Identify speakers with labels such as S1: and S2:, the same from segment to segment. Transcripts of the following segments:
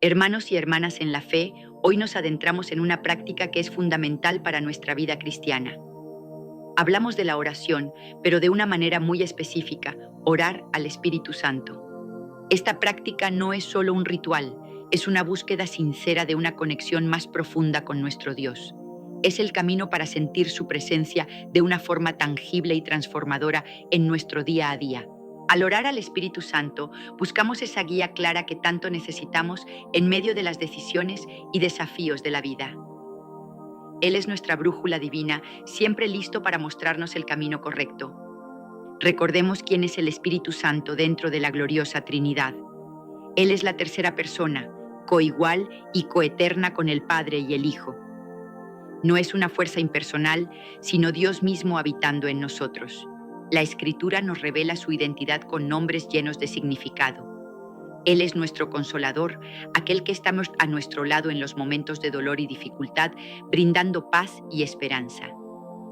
S1: Hermanos y hermanas en la fe, hoy nos adentramos en una práctica que es fundamental para nuestra vida cristiana. Hablamos de la oración, pero de una manera muy específica, orar al Espíritu Santo. Esta práctica no es solo un ritual, es una búsqueda sincera de una conexión más profunda con nuestro Dios. Es el camino para sentir su presencia de una forma tangible y transformadora en nuestro día a día. Al orar al Espíritu Santo, buscamos esa guía clara que tanto necesitamos en medio de las decisiones y desafíos de la vida. Él es nuestra brújula divina, siempre listo para mostrarnos el camino correcto. Recordemos quién es el Espíritu Santo dentro de la gloriosa Trinidad. Él es la tercera persona, coigual y coeterna con el Padre y el Hijo. No es una fuerza impersonal, sino Dios mismo habitando en nosotros. La Escritura nos revela su identidad con nombres llenos de significado. Él es nuestro consolador, aquel que está a nuestro lado en los momentos de dolor y dificultad, brindando paz y esperanza.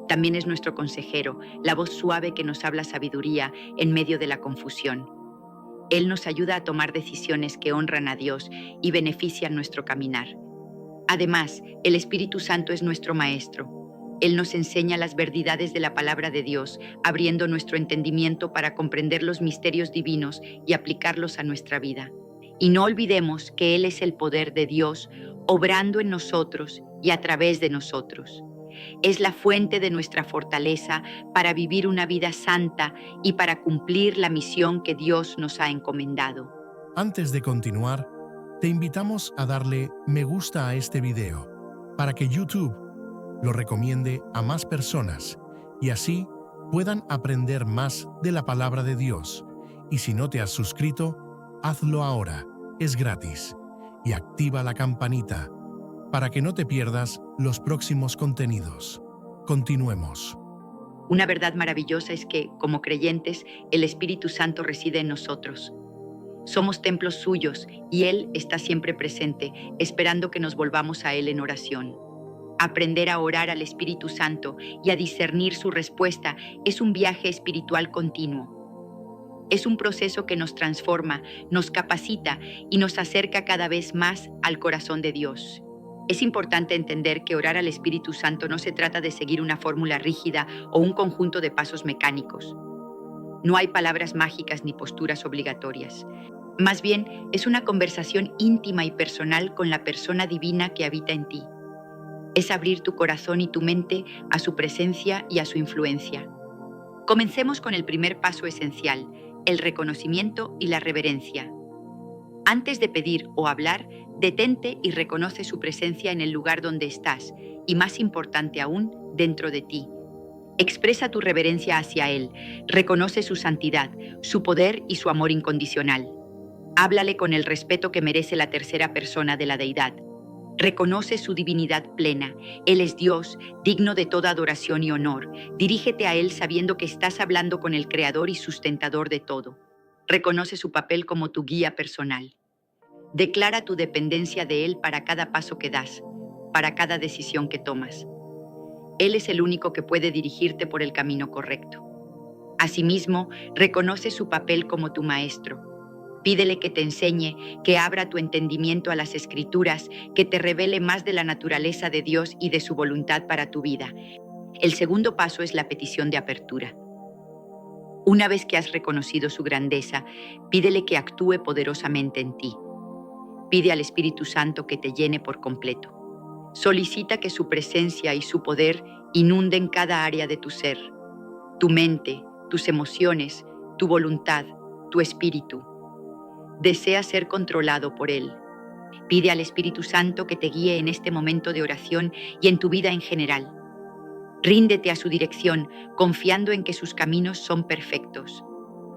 S1: También es nuestro consejero, la voz suave que nos habla sabiduría en medio de la confusión. Él nos ayuda a tomar decisiones que honran a Dios y benefician nuestro caminar. Además, el Espíritu Santo es nuestro Maestro. Él nos enseña las verdades de la palabra de Dios, abriendo nuestro entendimiento para comprender los misterios divinos y aplicarlos a nuestra vida. Y no olvidemos que Él es el poder de Dios, obrando en nosotros y a través de nosotros. Es la fuente de nuestra fortaleza para vivir una vida santa y para cumplir la misión que Dios nos ha encomendado.
S2: Antes de continuar, te invitamos a darle me gusta a este video para que YouTube lo recomiende a más personas y así puedan aprender más de la palabra de Dios. Y si no te has suscrito, hazlo ahora, es gratis. Y activa la campanita para que no te pierdas los próximos contenidos. Continuemos.
S1: Una verdad maravillosa es que, como creyentes, el Espíritu Santo reside en nosotros. Somos templos suyos y Él está siempre presente, esperando que nos volvamos a Él en oración. Aprender a orar al Espíritu Santo y a discernir su respuesta es un viaje espiritual continuo. Es un proceso que nos transforma, nos capacita y nos acerca cada vez más al corazón de Dios. Es importante entender que orar al Espíritu Santo no se trata de seguir una fórmula rígida o un conjunto de pasos mecánicos. No hay palabras mágicas ni posturas obligatorias. Más bien, es una conversación íntima y personal con la persona divina que habita en ti. Es abrir tu corazón y tu mente a su presencia y a su influencia. Comencemos con el primer paso esencial, el reconocimiento y la reverencia. Antes de pedir o hablar, detente y reconoce su presencia en el lugar donde estás y, más importante aún, dentro de ti. Expresa tu reverencia hacia Él, reconoce su santidad, su poder y su amor incondicional. Háblale con el respeto que merece la tercera persona de la deidad. Reconoce su divinidad plena. Él es Dios, digno de toda adoración y honor. Dirígete a Él sabiendo que estás hablando con el Creador y sustentador de todo. Reconoce su papel como tu guía personal. Declara tu dependencia de Él para cada paso que das, para cada decisión que tomas. Él es el único que puede dirigirte por el camino correcto. Asimismo, reconoce su papel como tu maestro. Pídele que te enseñe, que abra tu entendimiento a las Escrituras, que te revele más de la naturaleza de Dios y de su voluntad para tu vida. El segundo paso es la petición de apertura. Una vez que has reconocido su grandeza, pídele que actúe poderosamente en ti. Pide al Espíritu Santo que te llene por completo. Solicita que su presencia y su poder inunden cada área de tu ser, tu mente, tus emociones, tu voluntad, tu espíritu. Desea ser controlado por Él. Pide al Espíritu Santo que te guíe en este momento de oración y en tu vida en general. Ríndete a su dirección, confiando en que sus caminos son perfectos.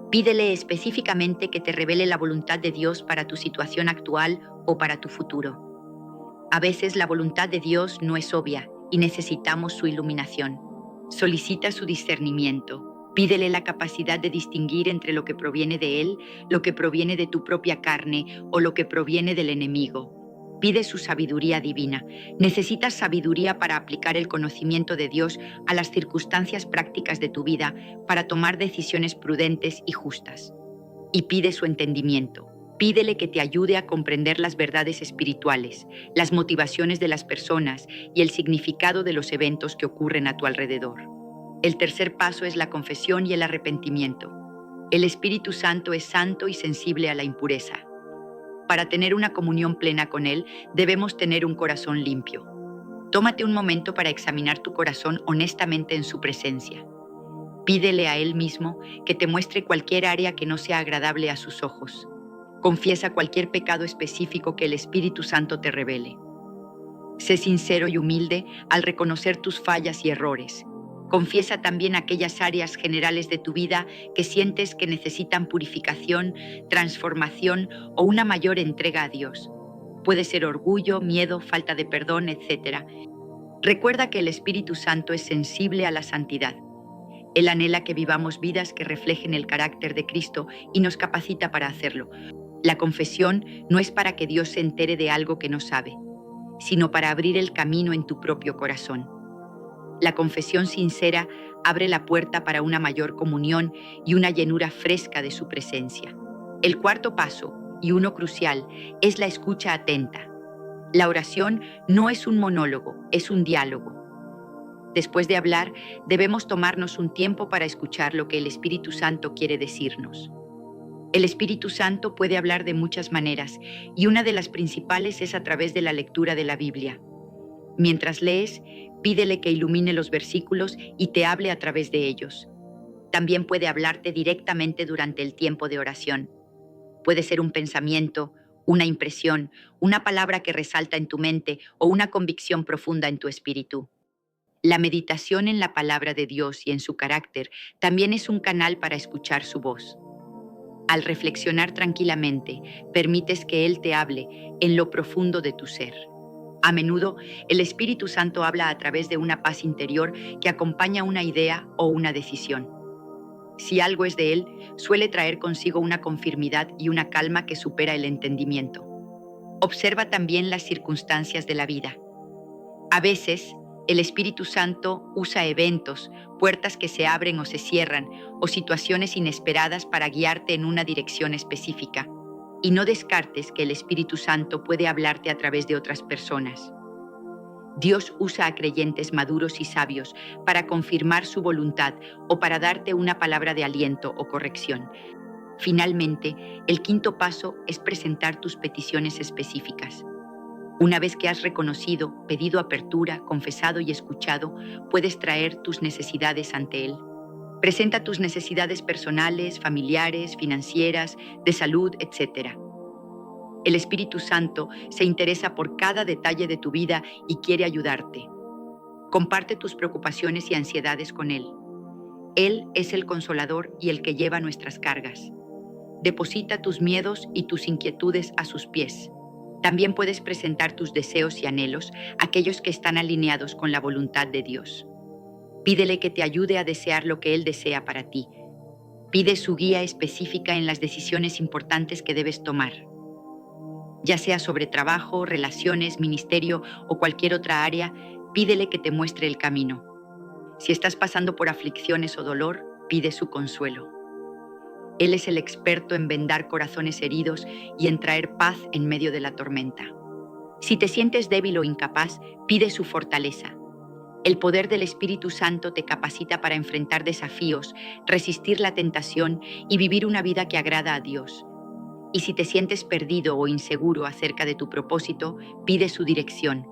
S1: Pídele específicamente que te revele la voluntad de Dios para tu situación actual o para tu futuro. A veces la voluntad de Dios no es obvia y necesitamos su iluminación. Solicita su discernimiento. Pídele la capacidad de distinguir entre lo que proviene de Él, lo que proviene de tu propia carne o lo que proviene del enemigo. Pide su sabiduría divina. Necesitas sabiduría para aplicar el conocimiento de Dios a las circunstancias prácticas de tu vida para tomar decisiones prudentes y justas. Y pide su entendimiento. Pídele que te ayude a comprender las verdades espirituales, las motivaciones de las personas y el significado de los eventos que ocurren a tu alrededor. El tercer paso es la confesión y el arrepentimiento. El Espíritu Santo es santo y sensible a la impureza. Para tener una comunión plena con Él, debemos tener un corazón limpio. Tómate un momento para examinar tu corazón honestamente en su presencia. Pídele a Él mismo que te muestre cualquier área que no sea agradable a sus ojos. Confiesa cualquier pecado específico que el Espíritu Santo te revele. Sé sincero y humilde al reconocer tus fallas y errores. Confiesa también aquellas áreas generales de tu vida que sientes que necesitan purificación, transformación o una mayor entrega a Dios. Puede ser orgullo, miedo, falta de perdón, etc. Recuerda que el Espíritu Santo es sensible a la santidad. Él anhela que vivamos vidas que reflejen el carácter de Cristo y nos capacita para hacerlo. La confesión no es para que Dios se entere de algo que no sabe, sino para abrir el camino en tu propio corazón. La confesión sincera abre la puerta para una mayor comunión y una llenura fresca de su presencia. El cuarto paso, y uno crucial, es la escucha atenta. La oración no es un monólogo, es un diálogo. Después de hablar, debemos tomarnos un tiempo para escuchar lo que el Espíritu Santo quiere decirnos. El Espíritu Santo puede hablar de muchas maneras, y una de las principales es a través de la lectura de la Biblia. Mientras lees, pídele que ilumine los versículos y te hable a través de ellos. También puede hablarte directamente durante el tiempo de oración. Puede ser un pensamiento, una impresión, una palabra que resalta en tu mente o una convicción profunda en tu espíritu. La meditación en la palabra de Dios y en su carácter también es un canal para escuchar su voz. Al reflexionar tranquilamente, permites que Él te hable en lo profundo de tu ser. A menudo, el Espíritu Santo habla a través de una paz interior que acompaña una idea o una decisión. Si algo es de Él, suele traer consigo una confirmidad y una calma que supera el entendimiento. Observa también las circunstancias de la vida. A veces, el Espíritu Santo usa eventos, puertas que se abren o se cierran, o situaciones inesperadas para guiarte en una dirección específica. Y no descartes que el Espíritu Santo puede hablarte a través de otras personas. Dios usa a creyentes maduros y sabios para confirmar su voluntad o para darte una palabra de aliento o corrección. Finalmente, el quinto paso es presentar tus peticiones específicas. Una vez que has reconocido, pedido apertura, confesado y escuchado, puedes traer tus necesidades ante Él. Presenta tus necesidades personales, familiares, financieras, de salud, etc. El Espíritu Santo se interesa por cada detalle de tu vida y quiere ayudarte. Comparte tus preocupaciones y ansiedades con Él. Él es el consolador y el que lleva nuestras cargas. Deposita tus miedos y tus inquietudes a sus pies. También puedes presentar tus deseos y anhelos, aquellos que están alineados con la voluntad de Dios. Pídele que te ayude a desear lo que Él desea para ti. Pide su guía específica en las decisiones importantes que debes tomar. Ya sea sobre trabajo, relaciones, ministerio o cualquier otra área, pídele que te muestre el camino. Si estás pasando por aflicciones o dolor, pide su consuelo. Él es el experto en vendar corazones heridos y en traer paz en medio de la tormenta. Si te sientes débil o incapaz, pide su fortaleza. El poder del Espíritu Santo te capacita para enfrentar desafíos, resistir la tentación y vivir una vida que agrada a Dios. Y si te sientes perdido o inseguro acerca de tu propósito, pide su dirección.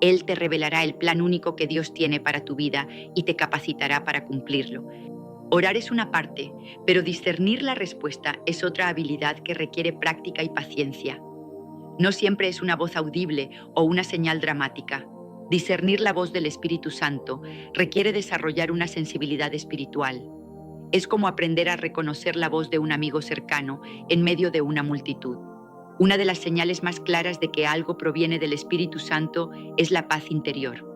S1: Él te revelará el plan único que Dios tiene para tu vida y te capacitará para cumplirlo. Orar es una parte, pero discernir la respuesta es otra habilidad que requiere práctica y paciencia. No siempre es una voz audible o una señal dramática. Discernir la voz del Espíritu Santo requiere desarrollar una sensibilidad espiritual. Es como aprender a reconocer la voz de un amigo cercano en medio de una multitud. Una de las señales más claras de que algo proviene del Espíritu Santo es la paz interior.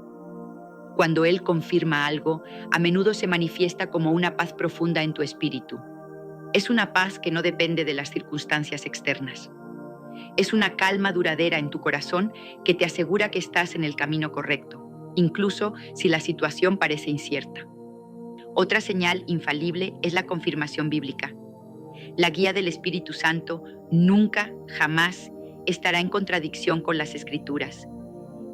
S1: Cuando Él confirma algo, a menudo se manifiesta como una paz profunda en tu espíritu. Es una paz que no depende de las circunstancias externas. Es una calma duradera en tu corazón que te asegura que estás en el camino correcto, incluso si la situación parece incierta. Otra señal infalible es la confirmación bíblica. La guía del Espíritu Santo nunca, jamás estará en contradicción con las Escrituras.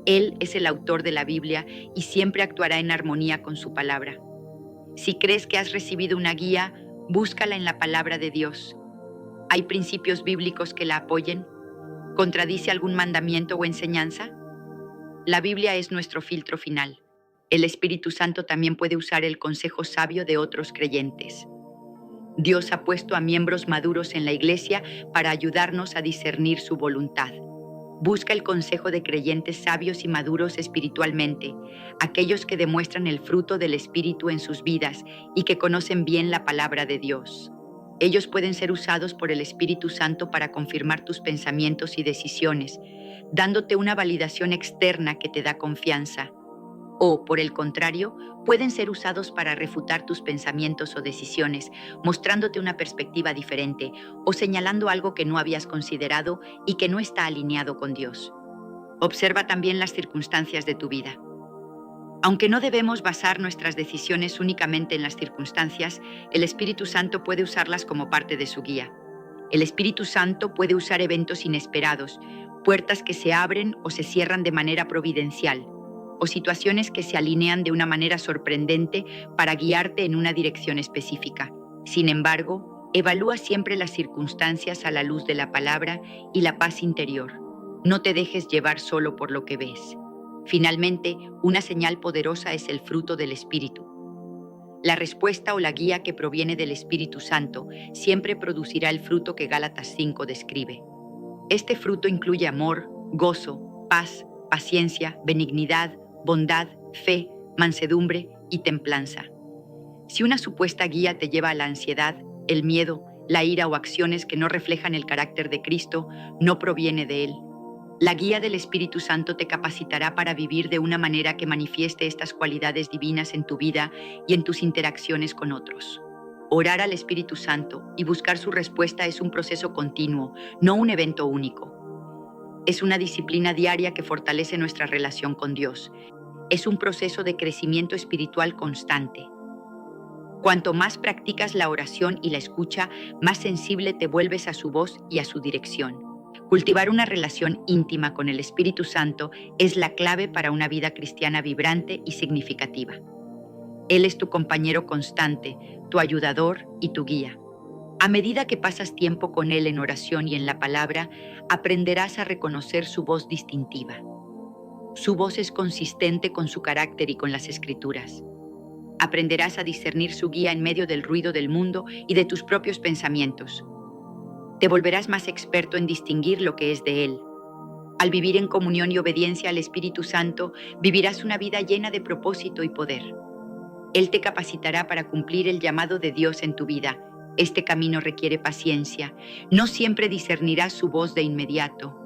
S1: Él es el autor de la Biblia y siempre actuará en armonía con su palabra. Si crees que has recibido una guía, búscala en la palabra de Dios. ¿Hay principios bíblicos que la apoyen? ¿Contradice algún mandamiento o enseñanza? La Biblia es nuestro filtro final. El Espíritu Santo también puede usar el consejo sabio de otros creyentes. Dios ha puesto a miembros maduros en la iglesia para ayudarnos a discernir su voluntad. Busca el consejo de creyentes sabios y maduros espiritualmente, aquellos que demuestran el fruto del Espíritu en sus vidas y que conocen bien la palabra de Dios. Ellos pueden ser usados por el Espíritu Santo para confirmar tus pensamientos y decisiones, dándote una validación externa que te da confianza. O, por el contrario, pueden ser usados para refutar tus pensamientos o decisiones, mostrándote una perspectiva diferente o señalando algo que no habías considerado y que no está alineado con Dios. Observa también las circunstancias de tu vida. Aunque no debemos basar nuestras decisiones únicamente en las circunstancias, el Espíritu Santo puede usarlas como parte de su guía. El Espíritu Santo puede usar eventos inesperados, puertas que se abren o se cierran de manera providencial, o situaciones que se alinean de una manera sorprendente para guiarte en una dirección específica. Sin embargo, evalúa siempre las circunstancias a la luz de la palabra y la paz interior. No te dejes llevar solo por lo que ves. Finalmente, una señal poderosa es el fruto del Espíritu. La respuesta o la guía que proviene del Espíritu Santo siempre producirá el fruto que Gálatas 5 describe. Este fruto incluye amor, gozo, paz, paciencia, benignidad, bondad, fe, mansedumbre y templanza. Si una supuesta guía te lleva a la ansiedad, el miedo, la ira o acciones que no reflejan el carácter de Cristo, no proviene de Él. La guía del Espíritu Santo te capacitará para vivir de una manera que manifieste estas cualidades divinas en tu vida y en tus interacciones con otros. Orar al Espíritu Santo y buscar su respuesta es un proceso continuo, no un evento único. Es una disciplina diaria que fortalece nuestra relación con Dios. Es un proceso de crecimiento espiritual constante. Cuanto más practicas la oración y la escucha, más sensible te vuelves a su voz y a su dirección. Cultivar una relación íntima con el Espíritu Santo es la clave para una vida cristiana vibrante y significativa. Él es tu compañero constante, tu ayudador y tu guía. A medida que pasas tiempo con Él en oración y en la palabra, aprenderás a reconocer su voz distintiva. Su voz es consistente con su carácter y con las Escrituras. Aprenderás a discernir su guía en medio del ruido del mundo y de tus propios pensamientos. Te volverás más experto en distinguir lo que es de Él. Al vivir en comunión y obediencia al Espíritu Santo, vivirás una vida llena de propósito y poder. Él te capacitará para cumplir el llamado de Dios en tu vida. Este camino requiere paciencia. No siempre discernirás su voz de inmediato.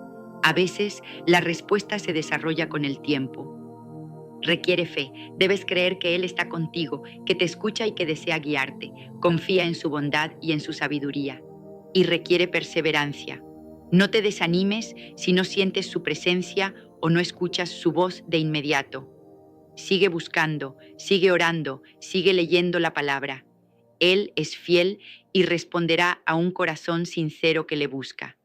S1: A veces, la respuesta se desarrolla con el tiempo. Requiere fe. Debes creer que Él está contigo, que te escucha y que desea guiarte. Confía en su bondad y en su sabiduría. Y requiere perseverancia. No te desanimes si no sientes su presencia o no escuchas su voz de inmediato. Sigue buscando, sigue orando, sigue leyendo la palabra. Él es fiel y responderá a un corazón sincero que le busca.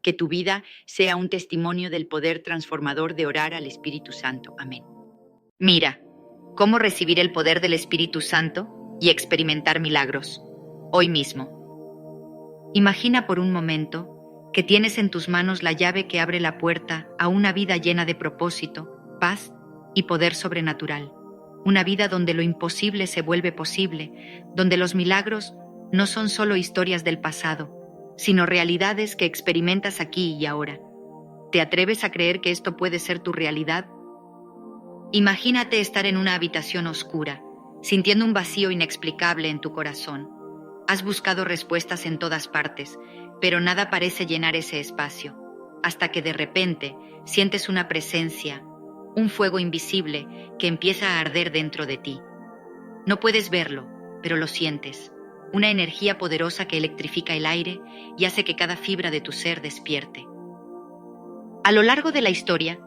S1: Que tu vida sea un testimonio del poder transformador de orar al Espíritu Santo. Amén. Mira, cómo recibir el poder del Espíritu Santo y experimentar milagros, hoy mismo. Imagina por un momento que tienes en tus manos la llave que abre la puerta a una vida llena de propósito, paz y poder sobrenatural. Una vida donde lo imposible se vuelve posible, donde los milagros no son solo historias del pasado, sino realidades que experimentas aquí y ahora. ¿Te atreves a creer que esto puede ser tu realidad? Imagínate estar en una habitación oscura, sintiendo un vacío inexplicable en tu corazón. Has buscado respuestas en todas partes, pero nada parece llenar ese espacio, hasta que de repente sientes una presencia, un fuego invisible que empieza a arder dentro de ti. No puedes verlo, pero lo sientes, una energía poderosa que electrifica el aire y hace que cada fibra de tu ser despierte. A lo largo de la historia,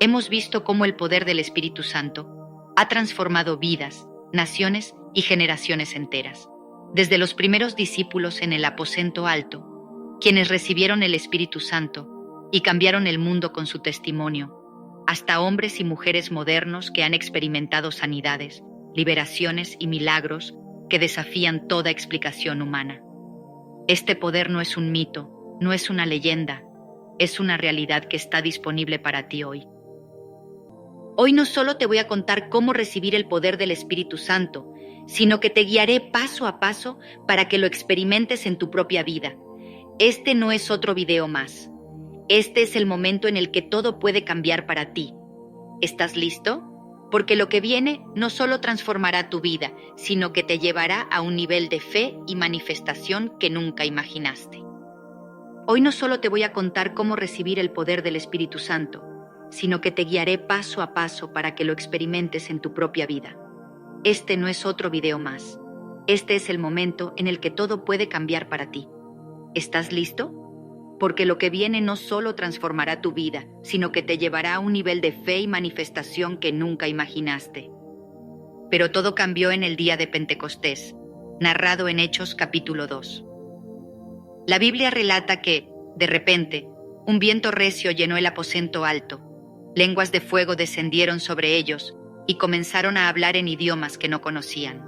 S1: hemos visto cómo el poder del Espíritu Santo ha transformado vidas, naciones y generaciones enteras. desde los primeros discípulos en el aposento alto, quienes recibieron el Espíritu Santo y cambiaron el mundo con su testimonio, hasta hombres y mujeres modernos que han experimentado sanidades, liberaciones y milagros que desafían toda explicación humana. Este poder no es un mito, no es una leyenda, es una realidad que está disponible para ti hoy. Hoy no solo te voy a contar cómo recibir el poder del Espíritu Santo, sino que te guiaré paso a paso para que lo experimentes en tu propia vida. Este no es otro video más. Este es el momento en el que todo puede cambiar para ti. ¿Estás listo? Porque lo que viene no solo transformará tu vida, sino que te llevará a un nivel de fe y manifestación que nunca imaginaste. Hoy no solo te voy a contar cómo recibir el poder del Espíritu Santo, sino que te guiaré paso a paso para que lo experimentes en tu propia vida. Este no es otro video más. Este es el momento en el que todo puede cambiar para ti. ¿Estás listo? Porque lo que viene no solo transformará tu vida, sino que te llevará a un nivel de fe y manifestación que nunca imaginaste. Pero todo cambió en el día de Pentecostés, narrado en Hechos capítulo 2. La Biblia relata que, de repente, un viento recio llenó el aposento alto, lenguas de fuego descendieron sobre ellos y comenzaron a hablar en idiomas que no conocían.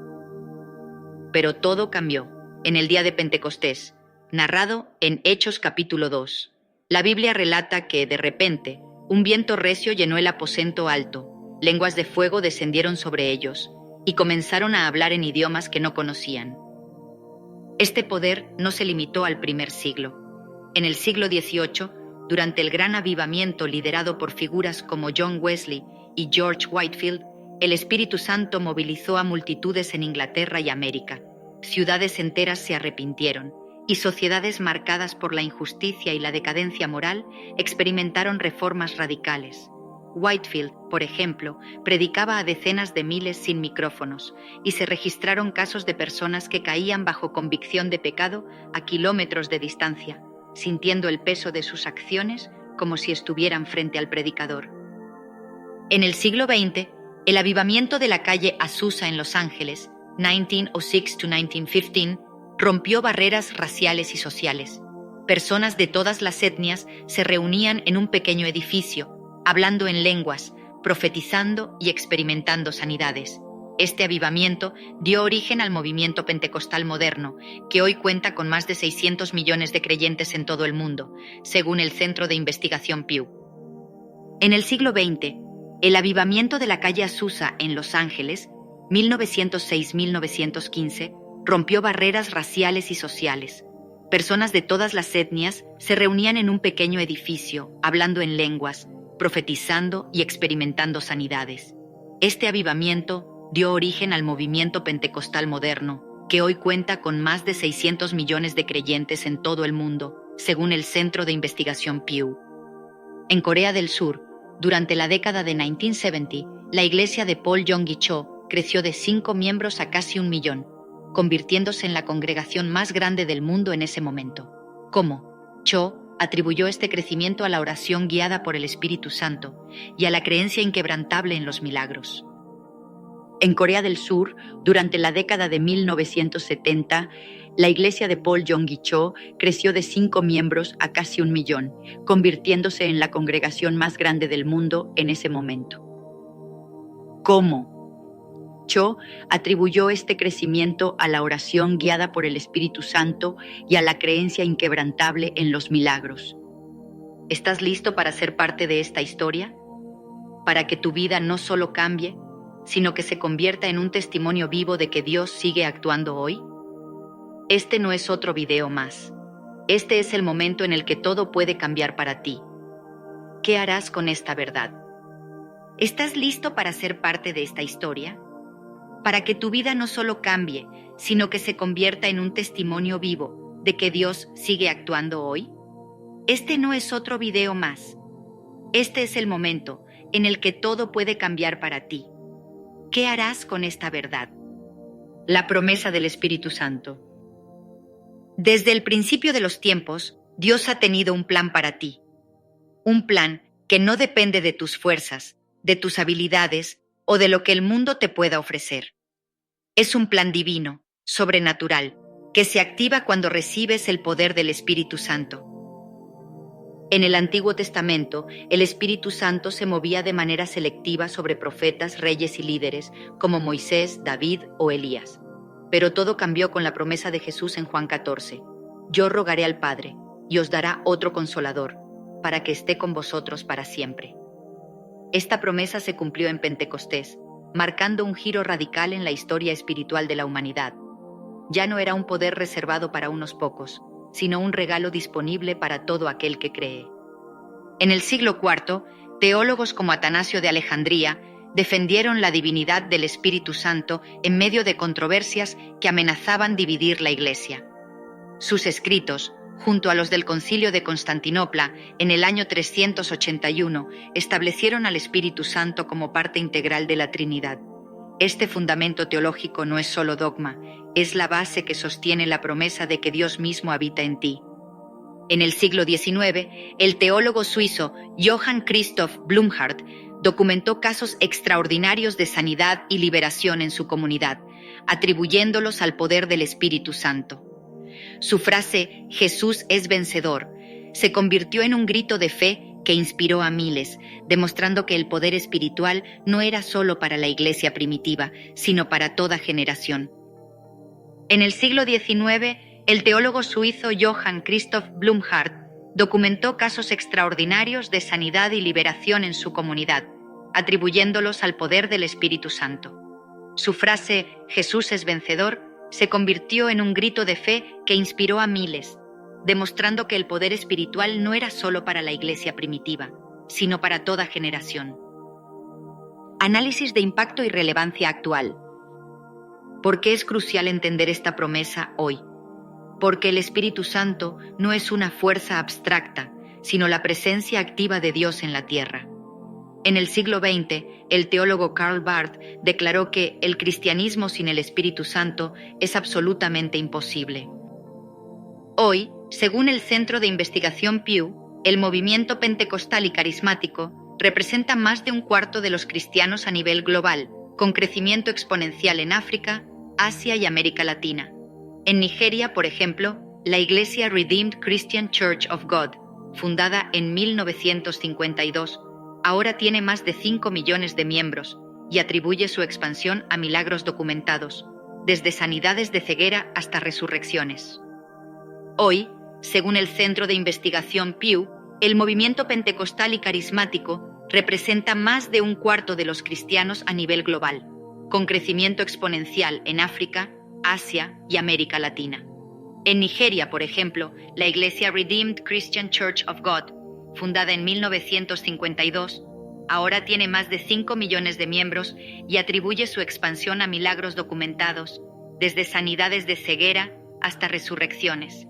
S1: Pero todo cambió en el día de Pentecostés, narrado en Hechos capítulo 2. La Biblia relata que, de repente, un viento recio llenó el aposento alto, lenguas de fuego descendieron sobre ellos y comenzaron a hablar en idiomas que no conocían. Este poder no se limitó al primer siglo. En el siglo XVIII, durante el gran avivamiento liderado por figuras como John Wesley y George Whitefield, el Espíritu Santo movilizó a multitudes en Inglaterra y América. Ciudades enteras se arrepintieron y sociedades marcadas por la injusticia y la decadencia moral experimentaron reformas radicales. Whitefield, por ejemplo, predicaba a decenas de miles sin micrófonos y se registraron casos de personas que caían bajo convicción de pecado a kilómetros de distancia, sintiendo el peso de sus acciones como si estuvieran frente al predicador. En el siglo XX, el avivamiento de la calle Azusa en Los Ángeles, 1906-1915, rompió barreras raciales y sociales. Personas de todas las etnias se reunían en un pequeño edificio, hablando en lenguas, profetizando y experimentando sanidades. Este avivamiento dio origen al movimiento pentecostal moderno, que hoy cuenta con más de 600 millones de creyentes en todo el mundo, según el Centro de Investigación Pew. En el siglo XX, el avivamiento de la calle Azusa en Los Ángeles, 1906-1915, rompió barreras raciales y sociales. Personas de todas las etnias se reunían en un pequeño edificio, hablando en lenguas, profetizando y experimentando sanidades. Este avivamiento dio origen al movimiento pentecostal moderno, que hoy cuenta con más de 600 millones de creyentes en todo el mundo, según el Centro de Investigación Pew. En Corea del Sur, durante la década de 1970, la iglesia de Paul Yonggi Cho creció de 5 miembros a casi 1 millón, convirtiéndose en la congregación más grande del mundo en ese momento. ¿Cómo? Cho atribuyó este crecimiento a la oración guiada por el Espíritu Santo y a la creencia inquebrantable en los milagros. En Corea del Sur, durante la década de 1970, la iglesia de Paul Yonggi Cho creció de 5 miembros a casi 1 millón, convirtiéndose en la congregación más grande del mundo en ese momento. ¿Cómo? Cho atribuyó este crecimiento a la oración guiada por el Espíritu Santo y a la creencia inquebrantable en los milagros. ¿Estás listo para ser parte de esta historia? Para que tu vida no solo cambie, sino que se convierta en un testimonio vivo de que Dios sigue actuando hoy? Este no es otro video más. Este es el momento en el que todo puede cambiar para ti. ¿Qué harás con esta verdad? ¿Estás listo para ser parte de esta historia? Para que tu vida no solo cambie, sino que se convierta en un testimonio vivo de que Dios sigue actuando hoy? Este no es otro video más. Este es el momento en el que todo puede cambiar para ti. ¿Qué harás con esta verdad? La promesa del Espíritu Santo. Desde el principio de los tiempos, Dios ha tenido un plan para ti. Un plan que no depende de tus fuerzas, de tus habilidades o de lo que el mundo te pueda ofrecer. Es un plan divino, sobrenatural, que se activa cuando recibes el poder del Espíritu Santo. En el Antiguo Testamento, el Espíritu Santo se movía de manera selectiva sobre profetas, reyes y líderes, como Moisés, David o Elías. Pero todo cambió con la promesa de Jesús en Juan 14. Yo rogaré al Padre, y os dará otro Consolador, para que esté con vosotros para siempre. Esta promesa se cumplió en Pentecostés, marcando un giro radical en la historia espiritual de la humanidad. Ya no era un poder reservado para unos pocos, sino un regalo disponible para todo aquel que cree. En el siglo IV, teólogos como Atanasio de Alejandría defendieron la divinidad del Espíritu Santo en medio de controversias que amenazaban dividir la Iglesia. Sus escritos, junto a los del Concilio de Constantinopla en el año 381, establecieron al Espíritu Santo como parte integral de la Trinidad. Este fundamento teológico no es solo dogma, es la base que sostiene la promesa de que Dios mismo habita en ti. En el siglo XIX, el teólogo suizo Johann Christoph Blumhardt documentó casos extraordinarios de sanidad y liberación en su comunidad, atribuyéndolos al poder del Espíritu Santo. Su frase «Jesús es vencedor» se convirtió en un grito de fe que inspiró a miles, demostrando que el poder espiritual no era solo para la iglesia primitiva, sino para toda generación. En el siglo XIX, el teólogo suizo Johann Christoph Blumhardt documentó casos extraordinarios de sanidad y liberación en su comunidad, atribuyéndolos al poder del Espíritu Santo. Su frase «Jesús es vencedor» se convirtió en un grito de fe que inspiró a miles, demostrando que el poder espiritual no era solo para la iglesia primitiva, sino para toda generación. Análisis de impacto y relevancia actual. ¿Por qué es crucial entender esta promesa hoy? Porque el Espíritu Santo no es una fuerza abstracta, sino la presencia activa de Dios en la tierra. En el siglo XX, el teólogo Karl Barth declaró que el cristianismo sin el Espíritu Santo es absolutamente imposible. Hoy, según el Centro de Investigación Pew, el movimiento pentecostal y carismático representa más de un cuarto de los cristianos a nivel global, con crecimiento exponencial en África, Asia y América Latina. En Nigeria, por ejemplo, la Iglesia Redeemed Christian Church of God, fundada en 1952, ahora tiene más de 5 millones de miembros y atribuye su expansión a milagros documentados, desde sanidades de ceguera hasta resurrecciones. Hoy, según el Centro de Investigación Pew, el movimiento pentecostal y carismático representa más de un cuarto de los cristianos a nivel global, con crecimiento exponencial en África, Asia y América Latina. En Nigeria, por ejemplo, la Iglesia Redeemed Christian Church of God, fundada en 1952, ahora tiene más de 5 millones de miembros y atribuye su expansión a milagros documentados, desde sanidades de ceguera hasta resurrecciones.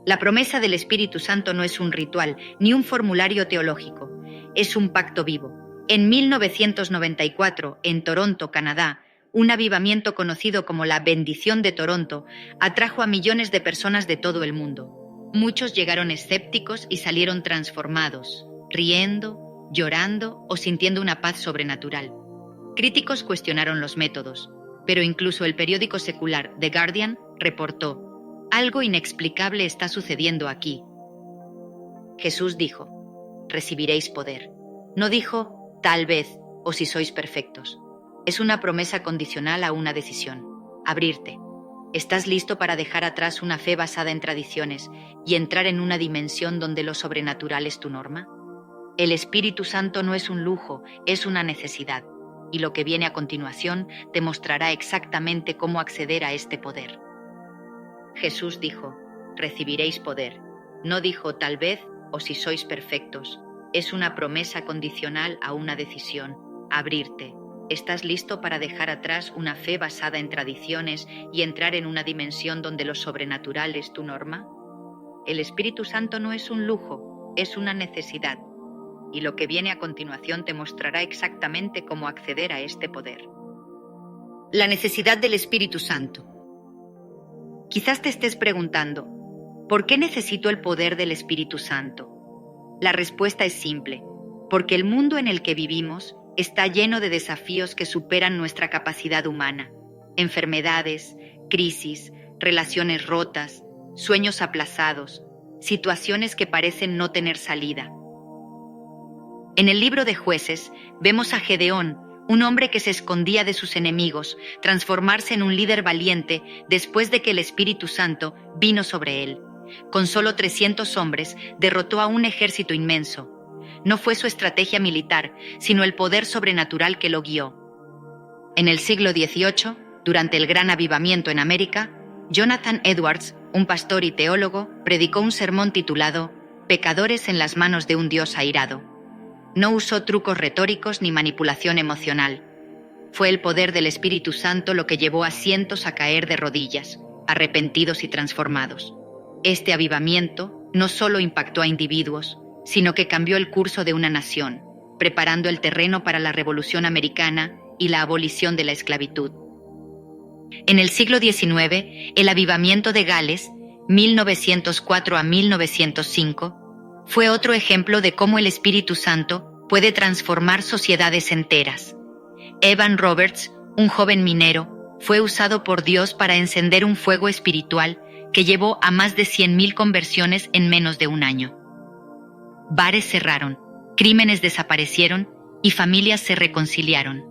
S1: La promesa del Espíritu Santo no es un ritual ni un formulario teológico, es un pacto vivo. En 1994, en Toronto, Canadá, un avivamiento conocido como la Bendición de Toronto atrajo a millones de personas de todo el mundo. Muchos llegaron escépticos y salieron transformados, riendo, llorando o sintiendo una paz sobrenatural. Críticos cuestionaron los métodos, pero incluso el periódico secular The Guardian reportó: «Algo inexplicable está sucediendo aquí». Jesús dijo: «Recibiréis poder». No dijo «tal vez» o «si sois perfectos». Es una promesa condicional a una decisión: abrirte. ¿Estás listo para dejar atrás una fe basada en tradiciones y entrar en una dimensión donde lo sobrenatural es tu norma? El Espíritu Santo no es un lujo, es una necesidad, y lo que viene a continuación te mostrará exactamente cómo acceder a este poder. Jesús dijo: «Recibiréis poder». No dijo «tal vez» o «si sois perfectos». Es una promesa condicional a una decisión: abrirte. ¿Estás listo para dejar atrás una fe basada en tradiciones y entrar en una dimensión donde lo sobrenatural es tu norma? El Espíritu Santo no es un lujo, es una necesidad, y lo que viene a continuación te mostrará exactamente cómo acceder a este poder. La necesidad del Espíritu Santo. Quizás te estés preguntando, ¿por qué necesito el poder del Espíritu Santo? La respuesta es simple: porque el mundo en el que vivimos está lleno de desafíos que superan nuestra capacidad humana. Enfermedades, crisis, relaciones rotas, sueños aplazados, situaciones que parecen no tener salida. En el libro de Jueces vemos a Gedeón, un hombre que se escondía de sus enemigos, transformarse en un líder valiente después de que el Espíritu Santo vino sobre él. Con solo 300 hombres derrotó a un ejército inmenso. No fue su estrategia militar, sino el poder sobrenatural que lo guió. En el siglo XVIII, durante el Gran Avivamiento en América, Jonathan Edwards, un pastor y teólogo, predicó un sermón titulado «Pecadores en las manos de un Dios airado». No usó trucos retóricos ni manipulación emocional. Fue el poder del Espíritu Santo lo que llevó a cientos a caer de rodillas, arrepentidos y transformados. Este avivamiento no solo impactó a individuos, sino que cambió el curso de una nación, preparando el terreno para la Revolución Americana y la abolición de la esclavitud. En el siglo XIX, el avivamiento de Gales, 1904 a 1905, fue otro ejemplo de cómo el Espíritu Santo puede transformar sociedades enteras. Evan Roberts, un joven minero, fue usado por Dios para encender un fuego espiritual que llevó a más de 100,000 conversiones en menos de un año. Bares cerraron, crímenes desaparecieron y familias se reconciliaron.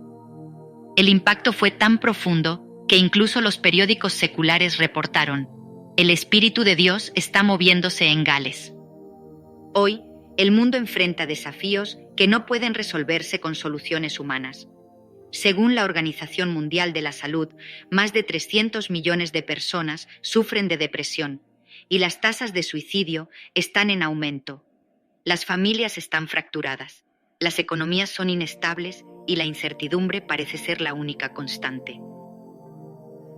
S1: El impacto fue tan profundo que incluso los periódicos seculares reportaron: el Espíritu de Dios está moviéndose en Gales. Hoy, el mundo enfrenta desafíos que no pueden resolverse con soluciones humanas. Según la Organización Mundial de la Salud, más de 300 millones de personas sufren de depresión y las tasas de suicidio están en aumento. Las familias están fracturadas, las economías son inestables y la incertidumbre parece ser la única constante.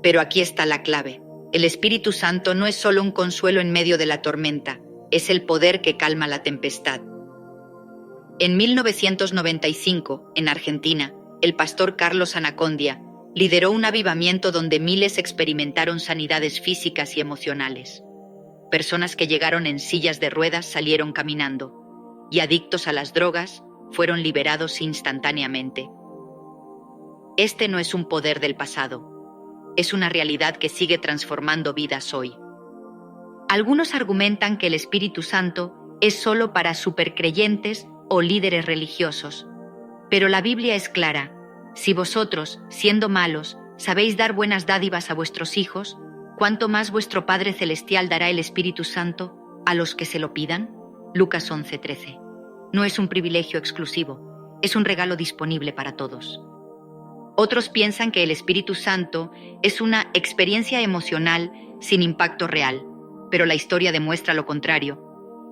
S1: Pero aquí está la clave. El Espíritu Santo no es solo un consuelo en medio de la tormenta, es el poder que calma la tempestad. En 1995, en Argentina, el pastor Carlos Anacondia lideró un avivamiento donde miles experimentaron sanidades físicas y emocionales. Personas que llegaron en sillas de ruedas salieron caminando, y adictos a las drogas fueron liberados instantáneamente. Este no es un poder del pasado, es una realidad que sigue transformando vidas hoy. Algunos argumentan que el Espíritu Santo es solo para supercreyentes o líderes religiosos, pero la Biblia es clara: si vosotros, siendo malos, sabéis dar buenas dádivas a vuestros hijos, ¿cuánto más vuestro Padre Celestial dará el Espíritu Santo a los que se lo pidan? Lucas 11:13. No es un privilegio exclusivo, es un regalo disponible para todos. Otros piensan que el Espíritu Santo es una experiencia emocional sin impacto real, pero la historia demuestra lo contrario.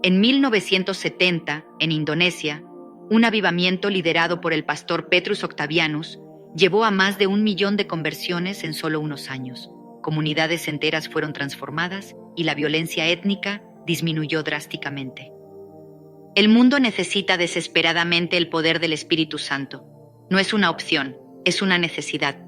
S1: En 1970, en Indonesia, un avivamiento liderado por el pastor Petrus Octavianus llevó a más de 1 millón de conversiones en solo unos años. Comunidades enteras fueron transformadas y la violencia étnica disminuyó drásticamente. El mundo necesita desesperadamente el poder del Espíritu Santo. No es una opción, es una necesidad.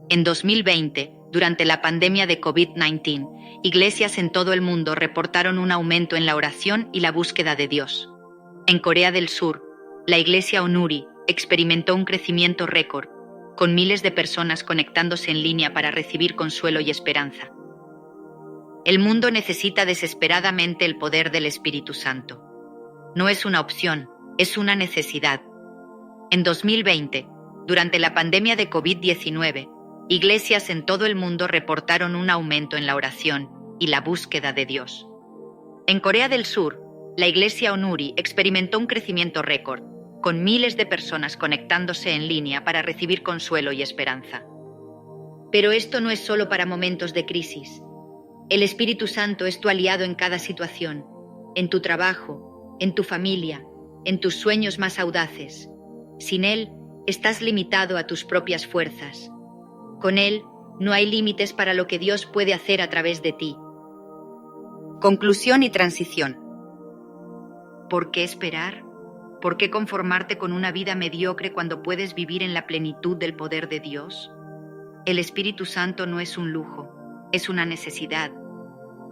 S1: En 2020, durante la pandemia de COVID-19, iglesias en todo el mundo reportaron un aumento en la oración y la búsqueda de Dios. En Corea del Sur, la iglesia Onuri experimentó un crecimiento récord, con miles de personas conectándose en línea para recibir consuelo y esperanza. El mundo necesita desesperadamente el poder del Espíritu Santo. No es una opción, es una necesidad. En 2020, durante la pandemia de COVID-19, iglesias en todo el mundo reportaron un aumento en la oración y la búsqueda de Dios. En Corea del Sur, la iglesia Onuri experimentó un crecimiento récord, con miles de personas conectándose en línea para recibir consuelo y esperanza. Pero esto no es solo para momentos de crisis. El Espíritu Santo es tu aliado en cada situación, en tu trabajo, en tu familia, en tus sueños más audaces. Sin Él, estás limitado a tus propias fuerzas. Con Él, no hay límites para lo que Dios puede hacer a través de ti. Conclusión y transición. ¿Por qué esperar? ¿Por qué conformarte con una vida mediocre cuando puedes vivir en la plenitud del poder de Dios? El Espíritu Santo no es un lujo, es una necesidad.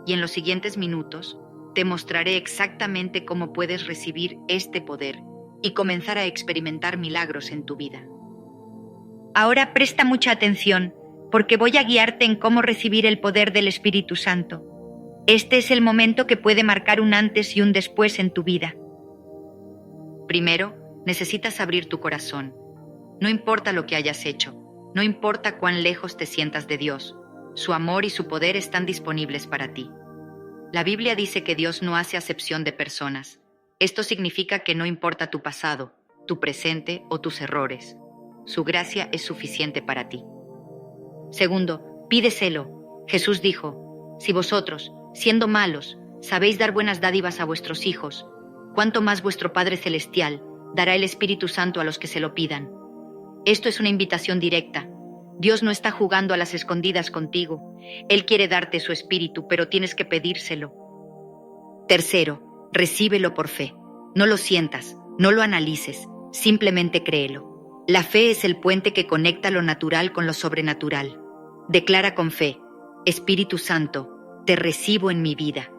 S1: Y en los siguientes minutos, te mostraré exactamente cómo puedes recibir este poder y comenzar a experimentar milagros en tu vida. Ahora presta mucha atención,
S3: porque voy a guiarte en cómo recibir el poder del Espíritu Santo. Este es el momento que puede marcar un antes y un después en tu vida.
S1: Primero, necesitas abrir tu corazón. No importa lo que hayas hecho, no importa cuán lejos te sientas de Dios, su amor y su poder están disponibles para ti. La Biblia dice que Dios no hace acepción de personas. Esto significa que no importa tu pasado, tu presente o tus errores. Su gracia es suficiente para ti. Segundo, pídeselo. Jesús dijo, si vosotros, siendo malos, sabéis dar buenas dádivas a vuestros hijos, ¿cuánto más vuestro Padre Celestial dará el Espíritu Santo a los que se lo pidan? Esto es una invitación directa. Dios no está jugando a las escondidas contigo. Él quiere darte su Espíritu, pero tienes que pedírselo. Tercero, recíbelo por fe. No lo sientas, no lo analices, simplemente créelo. La fe es el puente que conecta lo natural con lo sobrenatural. Declara con fe, Espíritu Santo, te recibo en mi vida.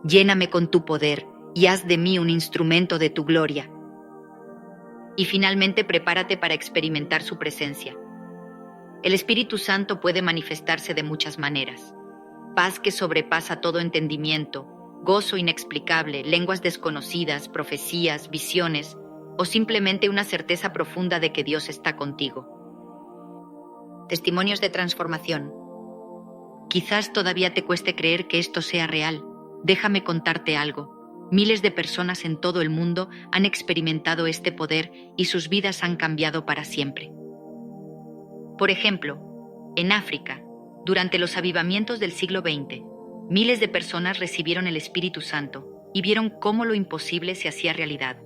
S1: Lléname con tu poder y haz de mí un instrumento de tu gloria. Y finalmente prepárate para experimentar su presencia. El Espíritu Santo puede manifestarse de muchas maneras. Paz que sobrepasa todo entendimiento, gozo inexplicable, lenguas desconocidas, profecías, visiones, o simplemente una certeza profunda de que Dios está contigo. Testimonios de transformación. Quizás todavía te cueste creer que esto sea real. Déjame contarte algo. Miles de personas en todo el mundo han experimentado este poder y sus vidas han cambiado para siempre. Por ejemplo, en África, durante los avivamientos del siglo XX, miles de personas recibieron el Espíritu Santo y vieron cómo lo imposible se hacía realidad.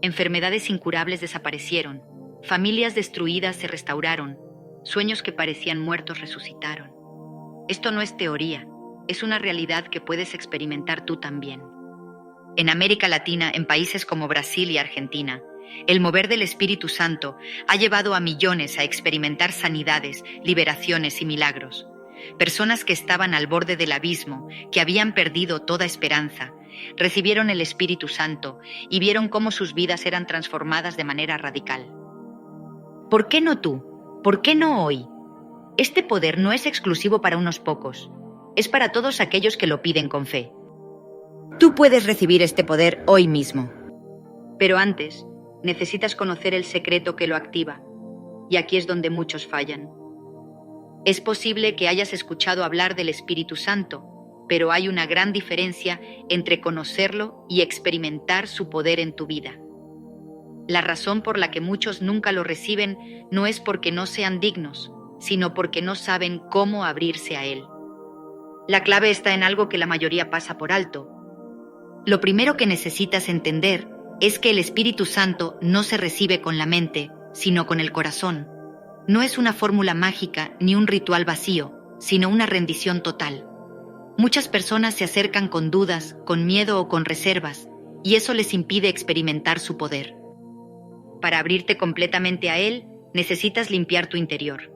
S1: Enfermedades incurables desaparecieron, familias destruidas se restauraron, sueños que parecían muertos resucitaron. Esto no es teoría, es una realidad que puedes experimentar tú también. En América Latina, en países como Brasil y Argentina, el mover del Espíritu Santo ha llevado a millones a experimentar sanidades, liberaciones y milagros. Personas que estaban al borde del abismo, que habían perdido toda esperanza, recibieron el Espíritu Santo y vieron cómo sus vidas eran transformadas de manera radical. ¿Por qué no tú? ¿Por qué no hoy? Este poder no es exclusivo para unos pocos, es para todos aquellos que lo piden con fe. Tú puedes recibir este poder hoy mismo. Pero antes, necesitas conocer el secreto que lo activa, y aquí es donde muchos fallan. Es posible que hayas escuchado hablar del Espíritu Santo, pero hay una gran diferencia entre conocerlo y experimentar su poder en tu vida. La razón por la que muchos nunca lo reciben no es porque no sean dignos, sino porque no saben cómo abrirse a él. La clave está en algo que la mayoría pasa por alto. Lo primero que necesitas entender es que el Espíritu Santo no se recibe con la mente, sino con el corazón. No es una fórmula mágica ni un ritual vacío, sino una rendición total. Muchas personas se acercan con dudas, con miedo o con reservas, y eso les impide experimentar su poder. Para abrirte completamente a él, necesitas limpiar tu interior.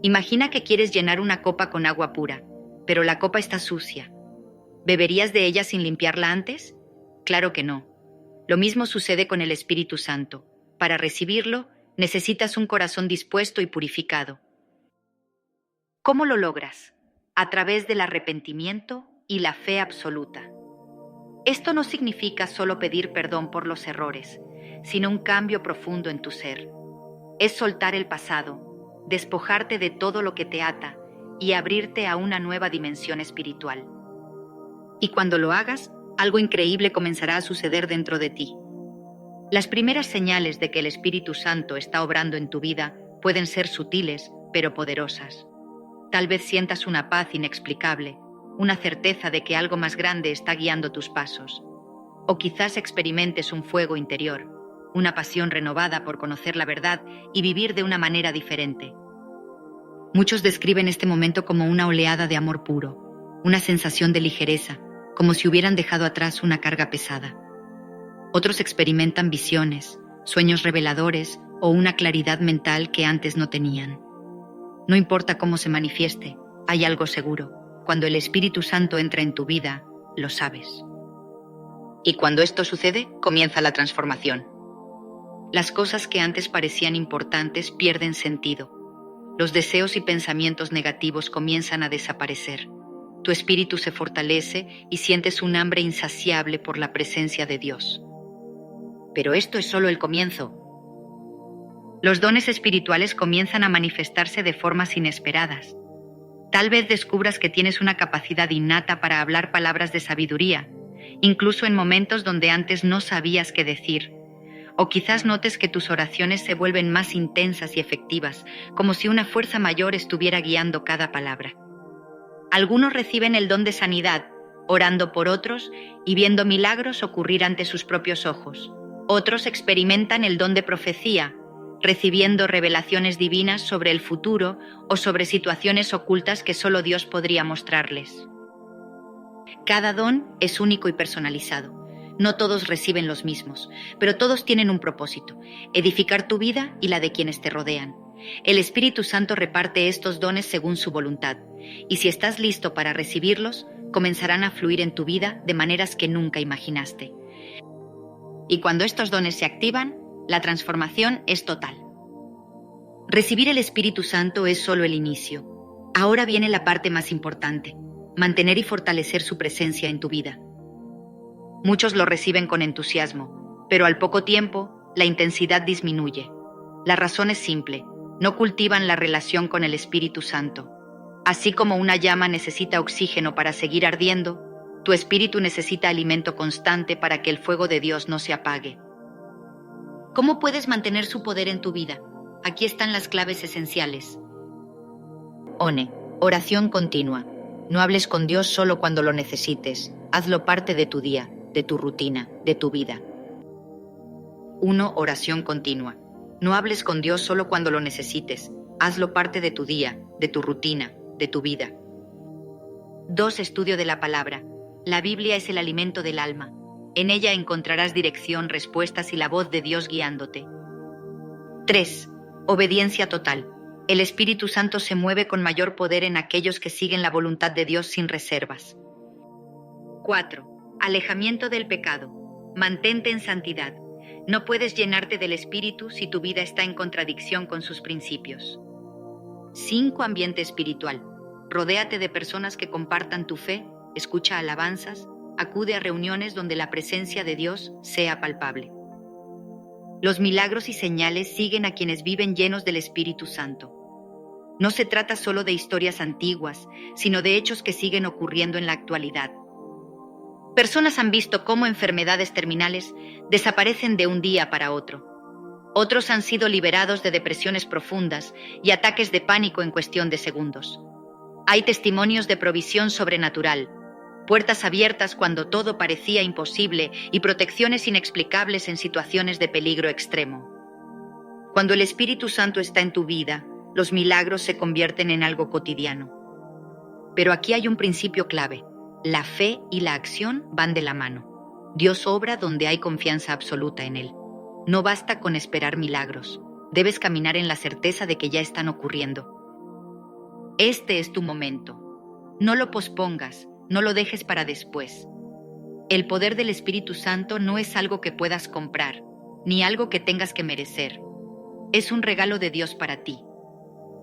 S1: Imagina que quieres llenar una copa con agua pura, pero la copa está sucia. ¿Beberías de ella sin limpiarla antes? Claro que no. Lo mismo sucede con el Espíritu Santo. Para recibirlo, necesitas un corazón dispuesto y purificado. ¿Cómo lo logras? A través del arrepentimiento y la fe absoluta. Esto no significa solo pedir perdón por los errores, sino un cambio profundo en tu ser. Es soltar el pasado, despojarte de todo lo que te ata y abrirte a una nueva dimensión espiritual. Y cuando lo hagas, algo increíble comenzará a suceder dentro de ti. Las primeras señales de que el Espíritu Santo está obrando en tu vida pueden ser sutiles, pero poderosas. Tal vez sientas una paz inexplicable, una certeza de que algo más grande está guiando tus pasos. O quizás experimentes un fuego interior, una pasión renovada por conocer la verdad y vivir de una manera diferente. Muchos describen este momento como una oleada de amor puro, una sensación de ligereza, como si hubieran dejado atrás una carga pesada. Otros experimentan visiones, sueños reveladores o una claridad mental que antes no tenían. No importa cómo se manifieste, hay algo seguro. Cuando el Espíritu Santo entra en tu vida, lo sabes. Y cuando esto sucede, comienza la transformación. Las cosas que antes parecían importantes pierden sentido. Los deseos y pensamientos negativos comienzan a desaparecer. Tu espíritu se fortalece y sientes un hambre insaciable por la presencia de Dios. Pero esto es solo el comienzo. Los dones espirituales comienzan a manifestarse de formas inesperadas. Tal vez descubras que tienes una capacidad innata para hablar palabras de sabiduría, incluso en momentos donde antes no sabías qué decir. O quizás notes que tus oraciones se vuelven más intensas y efectivas, como si una fuerza mayor estuviera guiando cada palabra. Algunos reciben el don de sanidad, orando por otros y viendo milagros ocurrir ante sus propios ojos. Otros experimentan el don de profecía, recibiendo revelaciones divinas sobre el futuro o sobre situaciones ocultas que solo Dios podría mostrarles. Cada don es único y personalizado. No todos reciben los mismos, pero todos tienen un propósito: edificar tu vida y la de quienes te rodean. El Espíritu Santo reparte estos dones según su voluntad, y si estás listo para recibirlos, comenzarán a fluir en tu vida de maneras que nunca imaginaste. Y cuando estos dones se activan, la transformación es total. Recibir el Espíritu Santo es solo el inicio. Ahora viene la parte más importante: mantener y fortalecer su presencia en tu vida. Muchos lo reciben con entusiasmo, pero al poco tiempo, la intensidad disminuye. La razón es simple: no cultivan la relación con el Espíritu Santo. Así como una llama necesita oxígeno para seguir ardiendo, tu espíritu necesita alimento constante para que el fuego de Dios no se apague. ¿Cómo puedes mantener su poder en tu vida? Aquí están las claves esenciales. Oración continua. No hables con Dios solo cuando lo necesites. Hazlo parte de tu día, de tu rutina, de tu vida. 1. Oración continua. No hables con Dios solo cuando lo necesites. Hazlo parte de tu día, de tu rutina, de tu vida. 2. Estudio de la palabra. La Biblia es el alimento del alma. En ella encontrarás dirección, respuestas y la voz de Dios guiándote. 3. Obediencia total. El Espíritu Santo se mueve con mayor poder en aquellos que siguen la voluntad de Dios sin reservas. 4. Alejamiento del pecado. Mantente en santidad. No puedes llenarte del Espíritu si tu vida está en contradicción con sus principios. 5. Ambiente espiritual. Rodéate de personas que compartan tu fe, escucha alabanzas, acude a reuniones donde la presencia de Dios sea palpable. Los milagros y señales siguen a quienes viven llenos del Espíritu Santo. No se trata solo de historias antiguas, sino de hechos que siguen ocurriendo en la actualidad. Personas han visto cómo enfermedades terminales desaparecen de un día para otro. Otros han sido liberados de depresiones profundas y ataques de pánico en cuestión de segundos. Hay testimonios de provisión sobrenatural, puertas abiertas cuando todo parecía imposible y protecciones inexplicables en situaciones de peligro extremo. Cuando el Espíritu Santo está en tu vida, los milagros se convierten en algo cotidiano. Pero aquí hay un principio clave: la fe y la acción van de la mano. Dios obra donde hay confianza absoluta en Él. No basta con esperar milagros, debes caminar en la certeza de que ya están ocurriendo. Este es tu momento. No lo pospongas, no lo dejes para después. El poder del Espíritu Santo no es algo que puedas comprar, ni algo que tengas que merecer. Es un regalo de Dios para ti.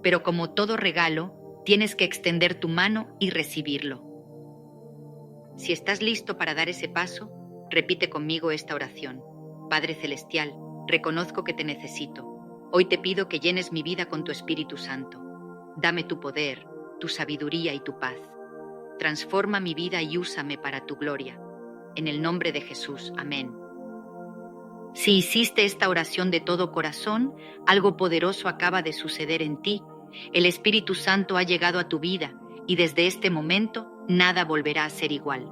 S1: Pero como todo regalo, tienes que extender tu mano y recibirlo. Si estás listo para dar ese paso, repite conmigo esta oración. Padre Celestial, reconozco que te necesito. Hoy te pido que llenes mi vida con tu Espíritu Santo. Dame tu poder, tu sabiduría y tu paz. Transforma mi vida y úsame para tu gloria. En el nombre de Jesús. Amén. Si hiciste esta oración de todo corazón, algo poderoso acaba de suceder en ti. El Espíritu Santo ha llegado a tu vida y desde este momento nada volverá a ser igual.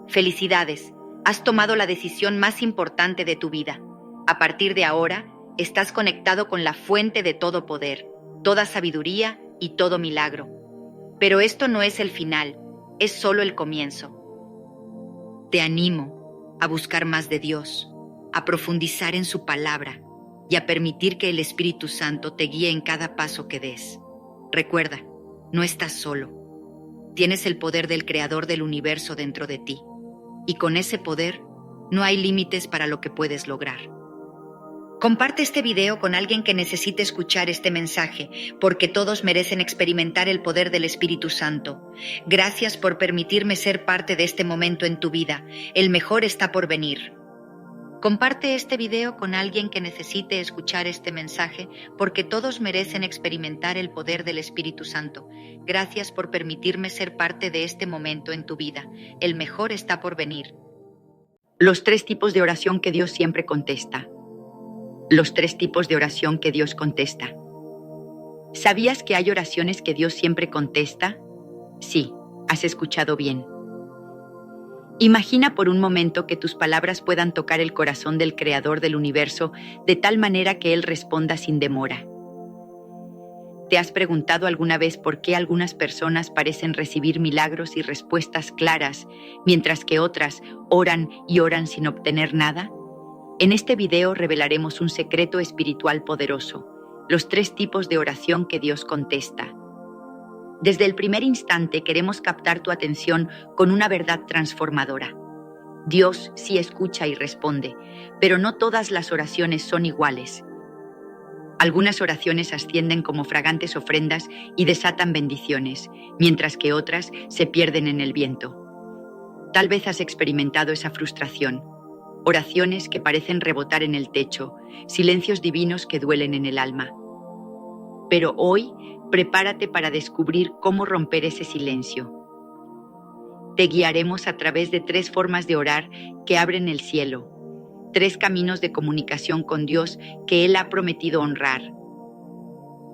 S1: Felicidades, has tomado la decisión más importante de tu vida. A partir de ahora, estás conectado con la fuente de todo poder, toda sabiduría y todo milagro. Pero esto no es el final, es solo el comienzo. Te animo a buscar más de Dios, a profundizar en su palabra y a permitir que el Espíritu Santo te guíe en cada paso que des. Recuerda, no estás solo. Tienes el poder del Creador del universo dentro de ti, y con ese poder no hay límites para lo que puedes lograr.
S3: Comparte este video con alguien que necesite escuchar este mensaje, porque todos merecen experimentar el poder del Espíritu Santo. Gracias por permitirme ser parte de este momento en tu vida. El mejor está por venir. Comparte este video con alguien que necesite escuchar este mensaje, porque todos merecen experimentar el poder del Espíritu Santo. Gracias por permitirme ser parte de este momento en tu vida. El mejor está por venir.
S1: Los 3 tipos de oración que Dios siempre contesta. Los 3 tipos de oración que Dios contesta. ¿Sabías que hay oraciones que Dios siempre contesta? Sí, has escuchado bien. Imagina por un momento que tus palabras puedan tocar el corazón del Creador del universo de tal manera que Él responda sin demora. ¿Te has preguntado alguna vez por qué algunas personas parecen recibir milagros y respuestas claras, mientras que otras oran y oran sin obtener nada? En este video revelaremos un secreto espiritual poderoso, los 3 tipos de oración que Dios contesta. Desde el primer instante queremos captar tu atención con una verdad transformadora. Dios sí escucha y responde, pero no todas las oraciones son iguales. Algunas oraciones ascienden como fragantes ofrendas y desatan bendiciones, mientras que otras se pierden en el viento. Tal vez has experimentado esa frustración. Oraciones que parecen rebotar en el techo, silencios divinos que duelen en el alma. Pero hoy, prepárate para descubrir cómo romper ese silencio. Te guiaremos a través de 3 formas de orar que abren el cielo, 3 caminos de comunicación con Dios que Él ha prometido honrar.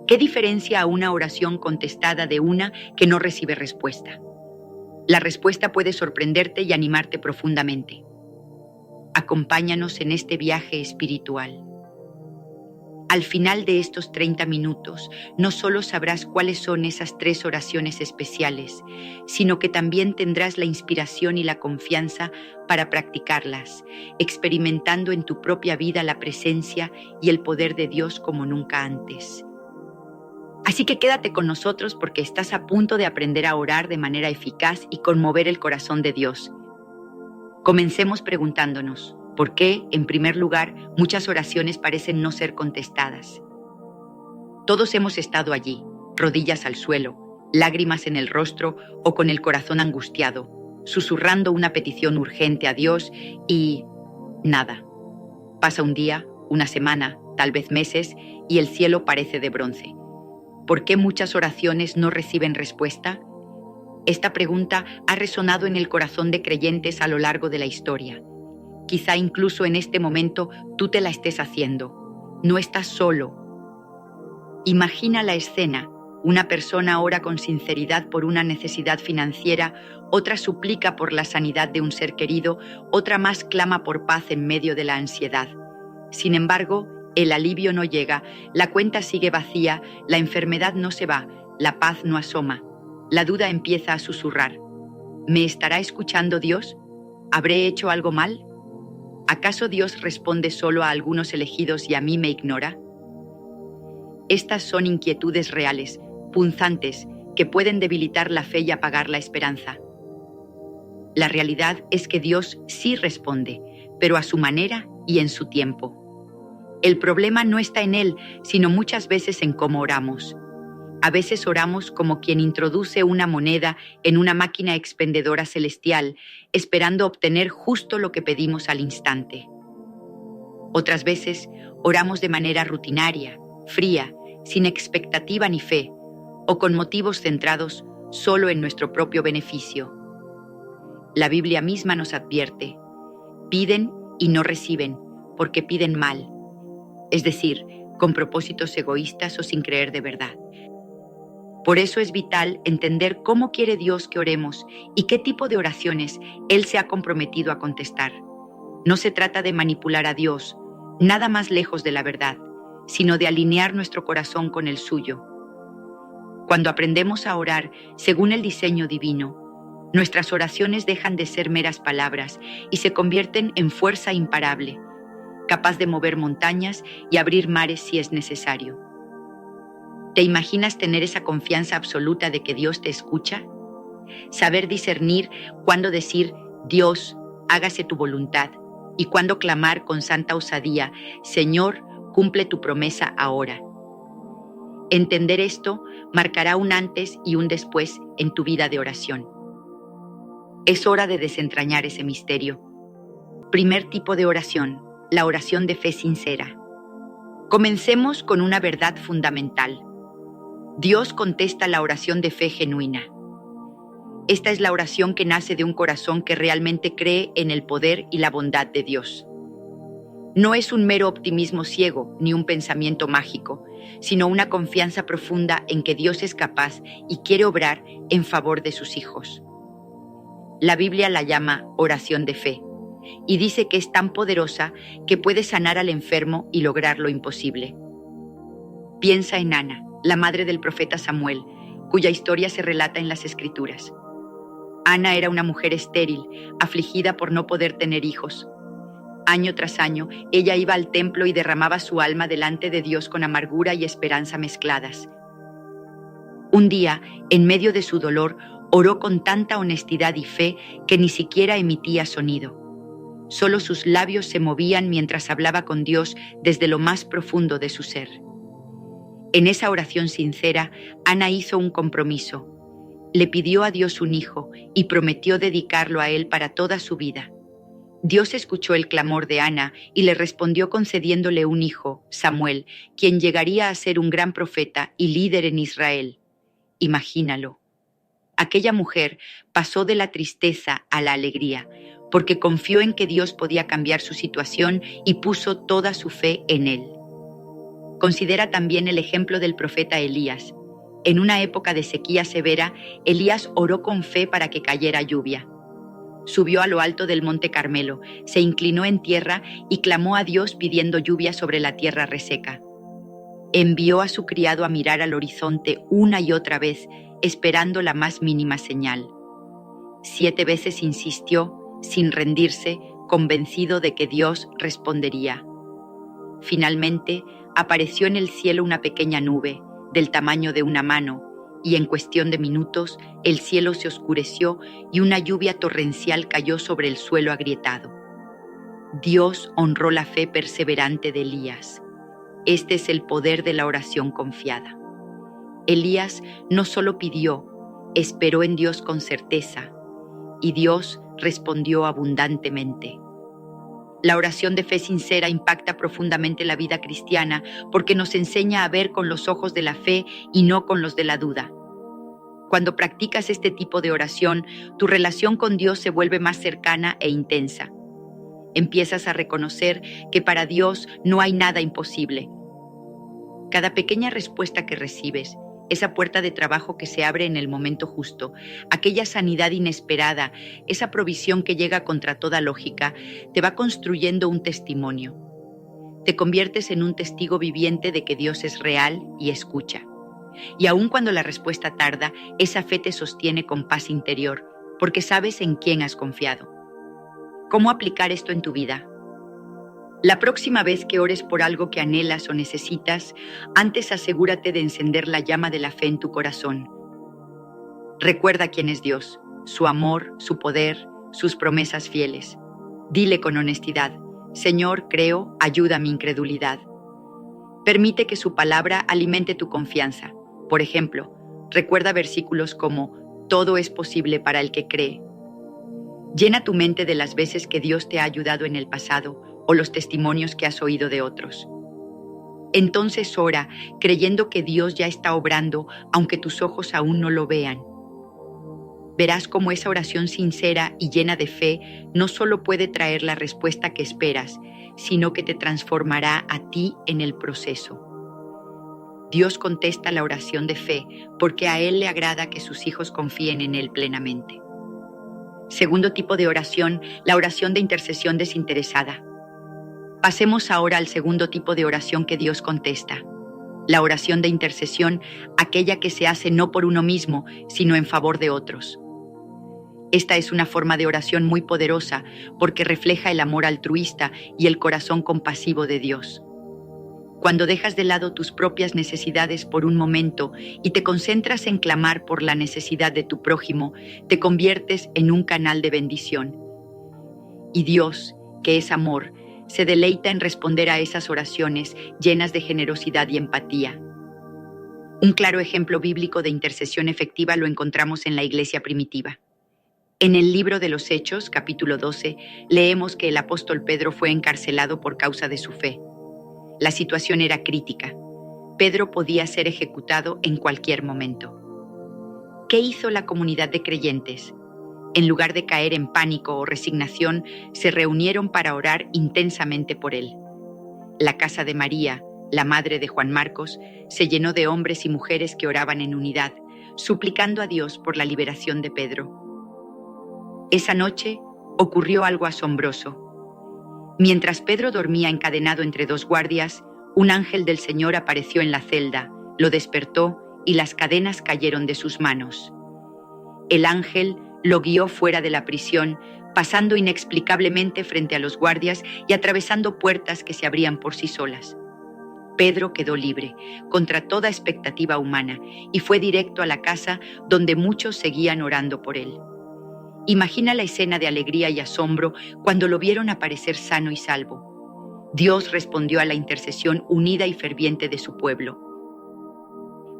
S1: ¿Qué diferencia a una oración contestada de una que no recibe respuesta? La respuesta puede sorprenderte y animarte profundamente. Acompáñanos en este viaje espiritual. Al final de estos 30 minutos, no solo sabrás cuáles son esas 3 oraciones especiales, sino que también tendrás la inspiración y la confianza para practicarlas, experimentando en tu propia vida la presencia y el poder de Dios como nunca antes. Así que quédate con nosotros porque estás a punto de aprender a orar de manera eficaz y conmover el corazón de Dios. Comencemos preguntándonos, ¿por qué, en primer lugar, muchas oraciones parecen no ser contestadas? Todos hemos estado allí, rodillas al suelo, lágrimas en el rostro o con el corazón angustiado, susurrando una petición urgente a Dios y nada. Pasa un día, una semana, tal vez meses, y el cielo parece de bronce. ¿Por qué muchas oraciones no reciben respuesta? Esta pregunta ha resonado en el corazón de creyentes a lo largo de la historia. Quizá incluso en este momento tú te la estés haciendo. No estás solo. Imagina la escena. Una persona ora con sinceridad por una necesidad financiera, otra suplica por la sanidad de un ser querido, otra más clama por paz en medio de la ansiedad. Sin embargo, el alivio no llega, la cuenta sigue vacía, la enfermedad no se va, la paz no asoma. La duda empieza a susurrar. ¿Me estará escuchando Dios? ¿Habré hecho algo mal? ¿Acaso Dios responde solo a algunos elegidos y a mí me ignora? Estas son inquietudes reales, punzantes, que pueden debilitar la fe y apagar la esperanza. La realidad es que Dios sí responde, pero a su manera y en su tiempo. El problema no está en Él, sino muchas veces en cómo oramos. A veces oramos como quien introduce una moneda en una máquina expendedora celestial, esperando obtener justo lo que pedimos al instante. Otras veces oramos de manera rutinaria, fría, sin expectativa ni fe, o con motivos centrados solo en nuestro propio beneficio. La Biblia misma nos advierte: piden y no reciben, porque piden mal, es decir, con propósitos egoístas o sin creer de verdad. Por eso es vital entender cómo quiere Dios que oremos y qué tipo de oraciones Él se ha comprometido a contestar. No se trata de manipular a Dios, nada más lejos de la verdad, sino de alinear nuestro corazón con el suyo. Cuando aprendemos a orar según el diseño divino, nuestras oraciones dejan de ser meras palabras y se convierten en fuerza imparable, capaz de mover montañas y abrir mares si es necesario. ¿Te imaginas tener esa confianza absoluta de que Dios te escucha? Saber discernir cuándo decir, Dios, hágase tu voluntad, y cuándo clamar con santa osadía, Señor, Cumple tu promesa ahora. Entender esto marcará un antes y un después en tu vida de oración. Es hora de desentrañar ese misterio. Primer tipo de oración, la oración de fe sincera. Comencemos con una verdad fundamental. Dios contesta la oración de fe genuina. Esta es la oración que nace de un corazón que realmente cree en el poder y la bondad de Dios. No es un mero optimismo ciego ni un pensamiento mágico, sino una confianza profunda en que Dios es capaz y quiere obrar en favor de sus hijos. La Biblia la llama oración de fe y dice que es tan poderosa que puede sanar al enfermo y lograr lo imposible. Piensa en Ana, la madre del profeta Samuel, cuya historia se relata en las Escrituras. Ana era una mujer estéril, afligida por no poder tener hijos. Año tras año, ella iba al templo y derramaba su alma delante de Dios con amargura y esperanza mezcladas. Un día, en medio de su dolor, oró con tanta honestidad y fe que ni siquiera emitía sonido. Solo sus labios se movían mientras hablaba con Dios desde lo más profundo de su ser. En esa oración sincera, Ana hizo un compromiso. Le pidió a Dios un hijo y prometió dedicarlo a él para toda su vida. Dios escuchó el clamor de Ana y le respondió concediéndole un hijo, Samuel, quien llegaría a ser un gran profeta y líder en Israel. Imagínalo. Aquella mujer pasó de la tristeza a la alegría, porque confió en que Dios podía cambiar su situación y puso toda su fe en él. Considera también el ejemplo del profeta Elías. En una época de sequía severa, Elías oró con fe para que cayera lluvia. Subió a lo alto del monte Carmelo, se inclinó en tierra y clamó a Dios pidiendo lluvia sobre la tierra reseca. Envió a su criado a mirar al horizonte una y otra vez, esperando la más mínima señal. 7 veces insistió, sin rendirse, convencido de que Dios respondería. Finalmente, apareció en el cielo una pequeña nube, del tamaño de una mano, y en cuestión de minutos el cielo se oscureció y una lluvia torrencial cayó sobre el suelo agrietado. Dios honró la fe perseverante de Elías. Este es el poder de la oración confiada. Elías no solo pidió, esperó en Dios con certeza, y Dios respondió abundantemente. La oración de fe sincera impacta profundamente la vida cristiana porque nos enseña a ver con los ojos de la fe y no con los de la duda. Cuando practicas este tipo de oración, tu relación con Dios se vuelve más cercana e intensa. Empiezas a reconocer que para Dios no hay nada imposible. Cada pequeña respuesta que recibes, esa puerta de trabajo que se abre en el momento justo, aquella sanidad inesperada, esa provisión que llega contra toda lógica, te va construyendo un testimonio. Te conviertes en un testigo viviente de que Dios es real y escucha. Y aun cuando la respuesta tarda, esa fe te sostiene con paz interior, porque sabes en quién has confiado. ¿Cómo aplicar esto en tu vida? La próxima vez que ores por algo que anhelas o necesitas, antes asegúrate de encender la llama de la fe en tu corazón. Recuerda quién es Dios, su amor, su poder, sus promesas fieles. Dile con honestidad, Señor, creo, ayuda a mi incredulidad. Permite que su palabra alimente tu confianza. Por ejemplo, recuerda versículos como, todo es posible para el que cree. Llena tu mente de las veces que Dios te ha ayudado en el pasado o los testimonios que has oído de otros. Entonces ora, creyendo que Dios ya está obrando, aunque tus ojos aún no lo vean. Verás cómo esa oración sincera y llena de fe no solo puede traer la respuesta que esperas, sino que te transformará a ti en el proceso. Dios contesta la oración de fe porque a Él le agrada que sus hijos confíen en Él plenamente. Segundo tipo de oración, la oración de intercesión desinteresada. Pasemos ahora al segundo tipo de oración que Dios contesta. La oración de intercesión, aquella que se hace no por uno mismo, sino en favor de otros. Esta es una forma de oración muy poderosa porque refleja el amor altruista y el corazón compasivo de Dios. Cuando dejas de lado tus propias necesidades por un momento y te concentras en clamar por la necesidad de tu prójimo, te conviertes en un canal de bendición. Y Dios, que es amor, se deleita en responder a esas oraciones llenas de generosidad y empatía. Un claro ejemplo bíblico de intercesión efectiva lo encontramos en la iglesia primitiva. En el libro de los Hechos, capítulo 12, leemos que el apóstol Pedro fue encarcelado por causa de su fe. La situación era crítica. Pedro podía ser ejecutado en cualquier momento. ¿Qué hizo la comunidad de creyentes? En lugar de caer en pánico o resignación, se reunieron para orar intensamente por él. La casa de María, la madre de Juan Marcos, se llenó de hombres y mujeres que oraban en unidad, suplicando a Dios por la liberación de Pedro. Esa noche ocurrió algo asombroso. Mientras Pedro dormía encadenado entre dos guardias, un ángel del Señor apareció en la celda, lo despertó y las cadenas cayeron de sus manos. El ángel lo guió fuera de la prisión, pasando inexplicablemente frente a los guardias y atravesando puertas que se abrían por sí solas. Pedro quedó libre, contra toda expectativa humana, y fue directo a la casa donde muchos seguían orando por él. Imagina la escena de alegría y asombro cuando lo vieron aparecer sano y salvo. Dios respondió a la intercesión unida y ferviente de su pueblo.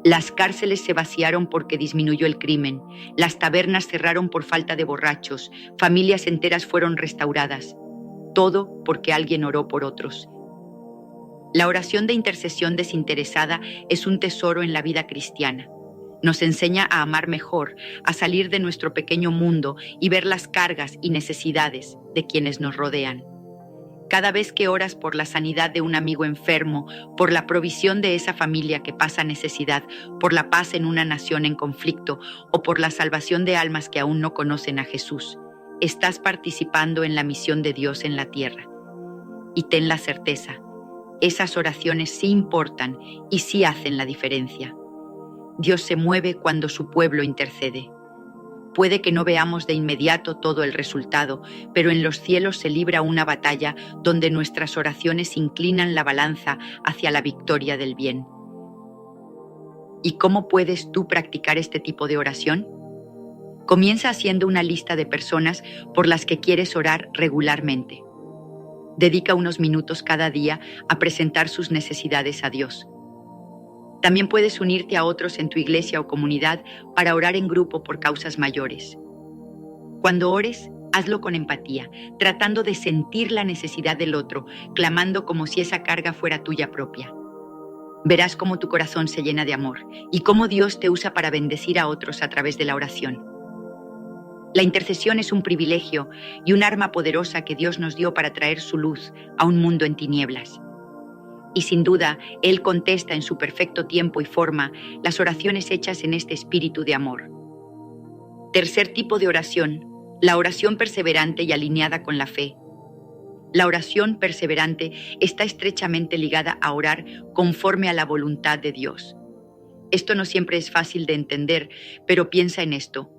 S1: Las cárceles se vaciaron porque disminuyó el crimen, las tabernas cerraron por falta de borrachos, familias enteras fueron restauradas. Todo porque alguien oró por otros. La oración de intercesión desinteresada es un tesoro en la vida cristiana. Nos enseña a amar mejor, a salir de nuestro pequeño mundo y ver las cargas y necesidades de quienes nos rodean. Cada vez que oras por la sanidad de un amigo enfermo, por la provisión de esa familia que pasa necesidad, por la paz en una nación en conflicto o por la salvación de almas que aún no conocen a Jesús, estás participando en la misión de Dios en la tierra. Y ten la certeza, esas oraciones sí importan y sí hacen la diferencia. Dios se mueve cuando su pueblo intercede. Puede que no veamos de inmediato todo el resultado, pero en los cielos se libra una batalla donde nuestras oraciones inclinan la balanza hacia la victoria del bien. ¿Y cómo puedes tú practicar este tipo de oración? Comienza haciendo una lista de personas por las que quieres orar regularmente. Dedica unos minutos cada día a presentar sus necesidades a Dios. También puedes unirte a otros en tu iglesia o comunidad para orar en grupo por causas mayores. Cuando ores, hazlo con empatía, tratando de sentir la necesidad del otro, clamando como si esa carga fuera tuya propia. Verás cómo tu corazón se llena de amor y cómo Dios te usa para bendecir a otros a través de la oración. La intercesión es un privilegio y un arma poderosa que Dios nos dio para traer su luz a un mundo en tinieblas. Y sin duda, Él contesta en su perfecto tiempo y forma las oraciones hechas en este espíritu de amor. Tercer tipo de oración, la oración perseverante y alineada con la fe. La oración perseverante está estrechamente ligada a orar conforme a la voluntad de Dios. Esto no siempre es fácil de entender, pero piensa en esto.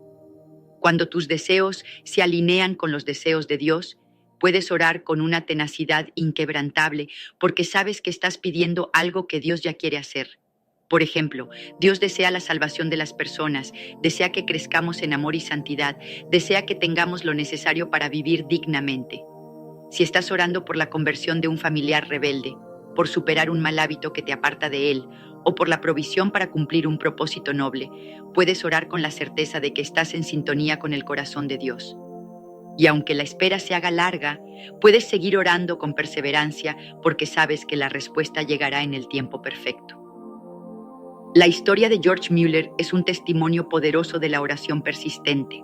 S1: Cuando tus deseos se alinean con los deseos de Dios, puedes orar con una tenacidad inquebrantable porque sabes que estás pidiendo algo que Dios ya quiere hacer. Por ejemplo, Dios desea la salvación de las personas, desea que crezcamos en amor y santidad, desea que tengamos lo necesario para vivir dignamente. Si estás orando por la conversión de un familiar rebelde, por superar un mal hábito que te aparta de él, o por la provisión para cumplir un propósito noble, puedes orar con la certeza de que estás en sintonía con el corazón de Dios. Y aunque la espera se haga larga, puedes seguir orando con perseverancia porque sabes que la respuesta llegará en el tiempo perfecto. La historia de George Mueller es un testimonio poderoso de la oración persistente.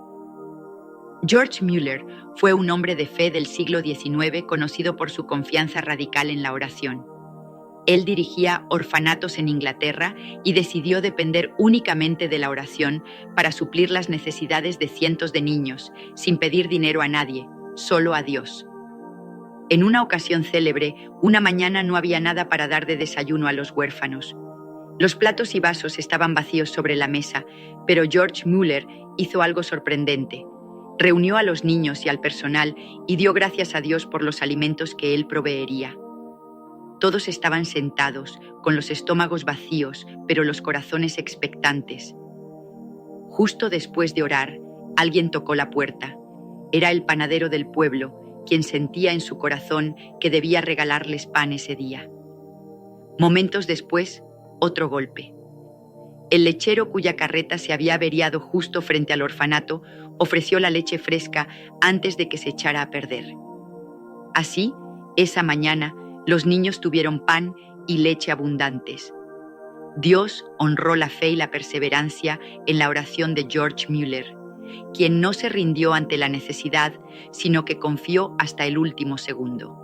S1: George Mueller fue un hombre de fe del siglo XIX conocido por su confianza radical en la oración. Él dirigía orfanatos en Inglaterra y decidió depender únicamente de la oración para suplir las necesidades de cientos de niños, sin pedir dinero a nadie, solo a Dios. En una ocasión célebre, una mañana no había nada para dar de desayuno a los huérfanos. Los platos y vasos estaban vacíos sobre la mesa, pero George Mueller hizo algo sorprendente. Reunió a los niños y al personal y dio gracias a Dios por los alimentos que él proveería. Todos estaban sentados, con los estómagos vacíos, pero los corazones expectantes. Justo después de orar, alguien tocó la puerta. Era el panadero del pueblo, quien sentía en su corazón que debía regalarles pan ese día. Momentos después, otro golpe. El lechero, cuya carreta se había averiado justo frente al orfanato, ofreció la leche fresca antes de que se echara a perder. Así, esa mañana, los niños tuvieron pan y leche abundantes. Dios honró la fe y la perseverancia en la oración de George Mueller, quien no se rindió ante la necesidad, sino que confió hasta el último segundo.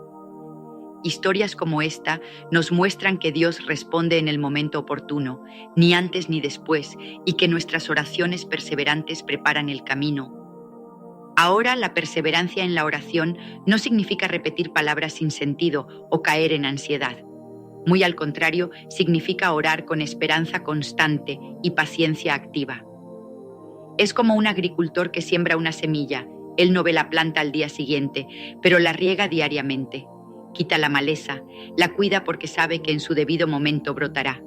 S1: Historias como esta nos muestran que Dios responde en el momento oportuno, ni antes ni después, y que nuestras oraciones perseverantes preparan el camino. Ahora, la perseverancia en la oración no significa repetir palabras sin sentido o caer en ansiedad. Muy al contrario, significa orar con esperanza constante y paciencia activa. Es como un agricultor que siembra una semilla. Él no ve la planta al día siguiente, pero la riega diariamente. Quita la maleza, la cuida porque sabe que en su debido momento brotará.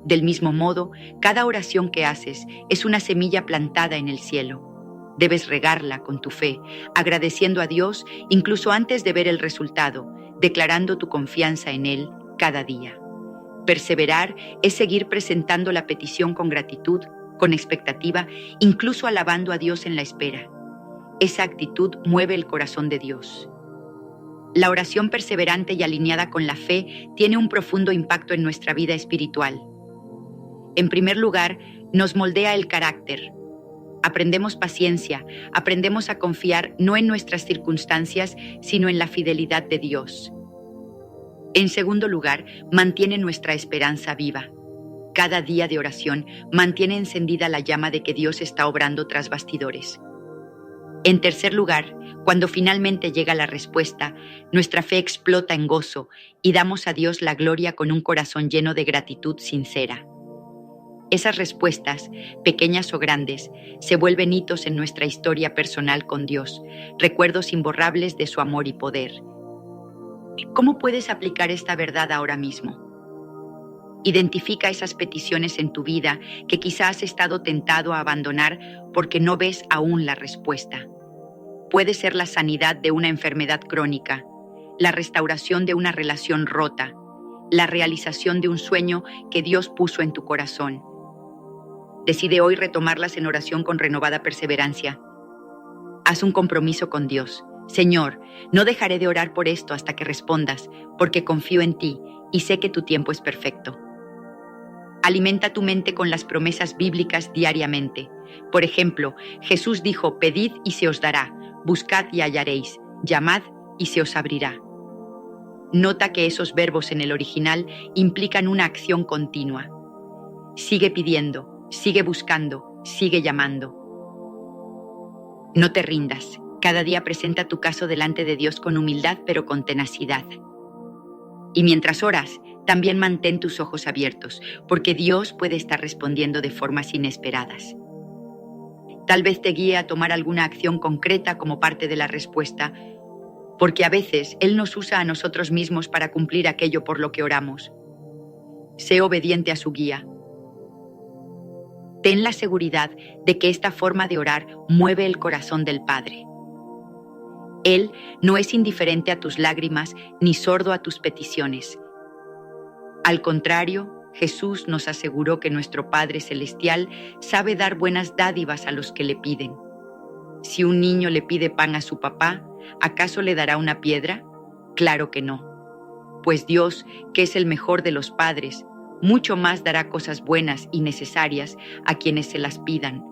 S1: Del mismo modo, cada oración que haces es una semilla plantada en el cielo. Debes regarla con tu fe, agradeciendo a Dios incluso antes de ver el resultado, declarando tu confianza en Él cada día. Perseverar es seguir presentando la petición con gratitud, con expectativa, incluso alabando a Dios en la espera. Esa actitud mueve el corazón de Dios. La oración perseverante y alineada con la fe tiene un profundo impacto en nuestra vida espiritual. En primer lugar, nos moldea el carácter. Aprendemos paciencia, aprendemos a confiar no en nuestras circunstancias, sino en la fidelidad de Dios. En segundo lugar, mantiene nuestra esperanza viva. Cada día de oración mantiene encendida la llama de que Dios está obrando tras bastidores. En tercer lugar, cuando finalmente llega la respuesta, nuestra fe explota en gozo y damos a Dios la gloria con un corazón lleno de gratitud sincera. Esas respuestas, pequeñas o grandes, se vuelven hitos en nuestra historia personal con Dios, recuerdos imborrables de su amor y poder. ¿Cómo puedes aplicar esta verdad ahora mismo? Identifica esas peticiones en tu vida que quizás has estado tentado a abandonar porque no ves aún la respuesta. Puede ser la sanidad de una enfermedad crónica, la restauración de una relación rota, la realización de un sueño que Dios puso en tu corazón. Decide hoy retomarlas en oración con renovada perseverancia. Haz un compromiso con Dios. Señor, no dejaré de orar por esto hasta que respondas, porque confío en ti y sé que tu tiempo es perfecto. Alimenta tu mente con las promesas bíblicas diariamente. Por ejemplo, Jesús dijo: pedid y se os dará, buscad y hallaréis, llamad y se os abrirá. Nota que esos verbos en el original implican una acción continua. Sigue pidiendo, sigue buscando, sigue llamando. No te rindas. Cada día presenta tu caso delante de Dios con humildad, pero con tenacidad. Y mientras oras, también mantén tus ojos abiertos, porque Dios puede estar respondiendo de formas inesperadas. Tal vez te guíe a tomar alguna acción concreta como parte de la respuesta, porque a veces Él nos usa a nosotros mismos para cumplir aquello por lo que oramos. Sé obediente a su guía. Ten la seguridad de que esta forma de orar mueve el corazón del Padre. Él no es indiferente a tus lágrimas ni sordo a tus peticiones. Al contrario, Jesús nos aseguró que nuestro Padre Celestial sabe dar buenas dádivas a los que le piden. Si un niño le pide pan a su papá, ¿acaso le dará una piedra? Claro que no. Pues Dios, que es el mejor de los padres, mucho más dará cosas buenas y necesarias a quienes se las pidan.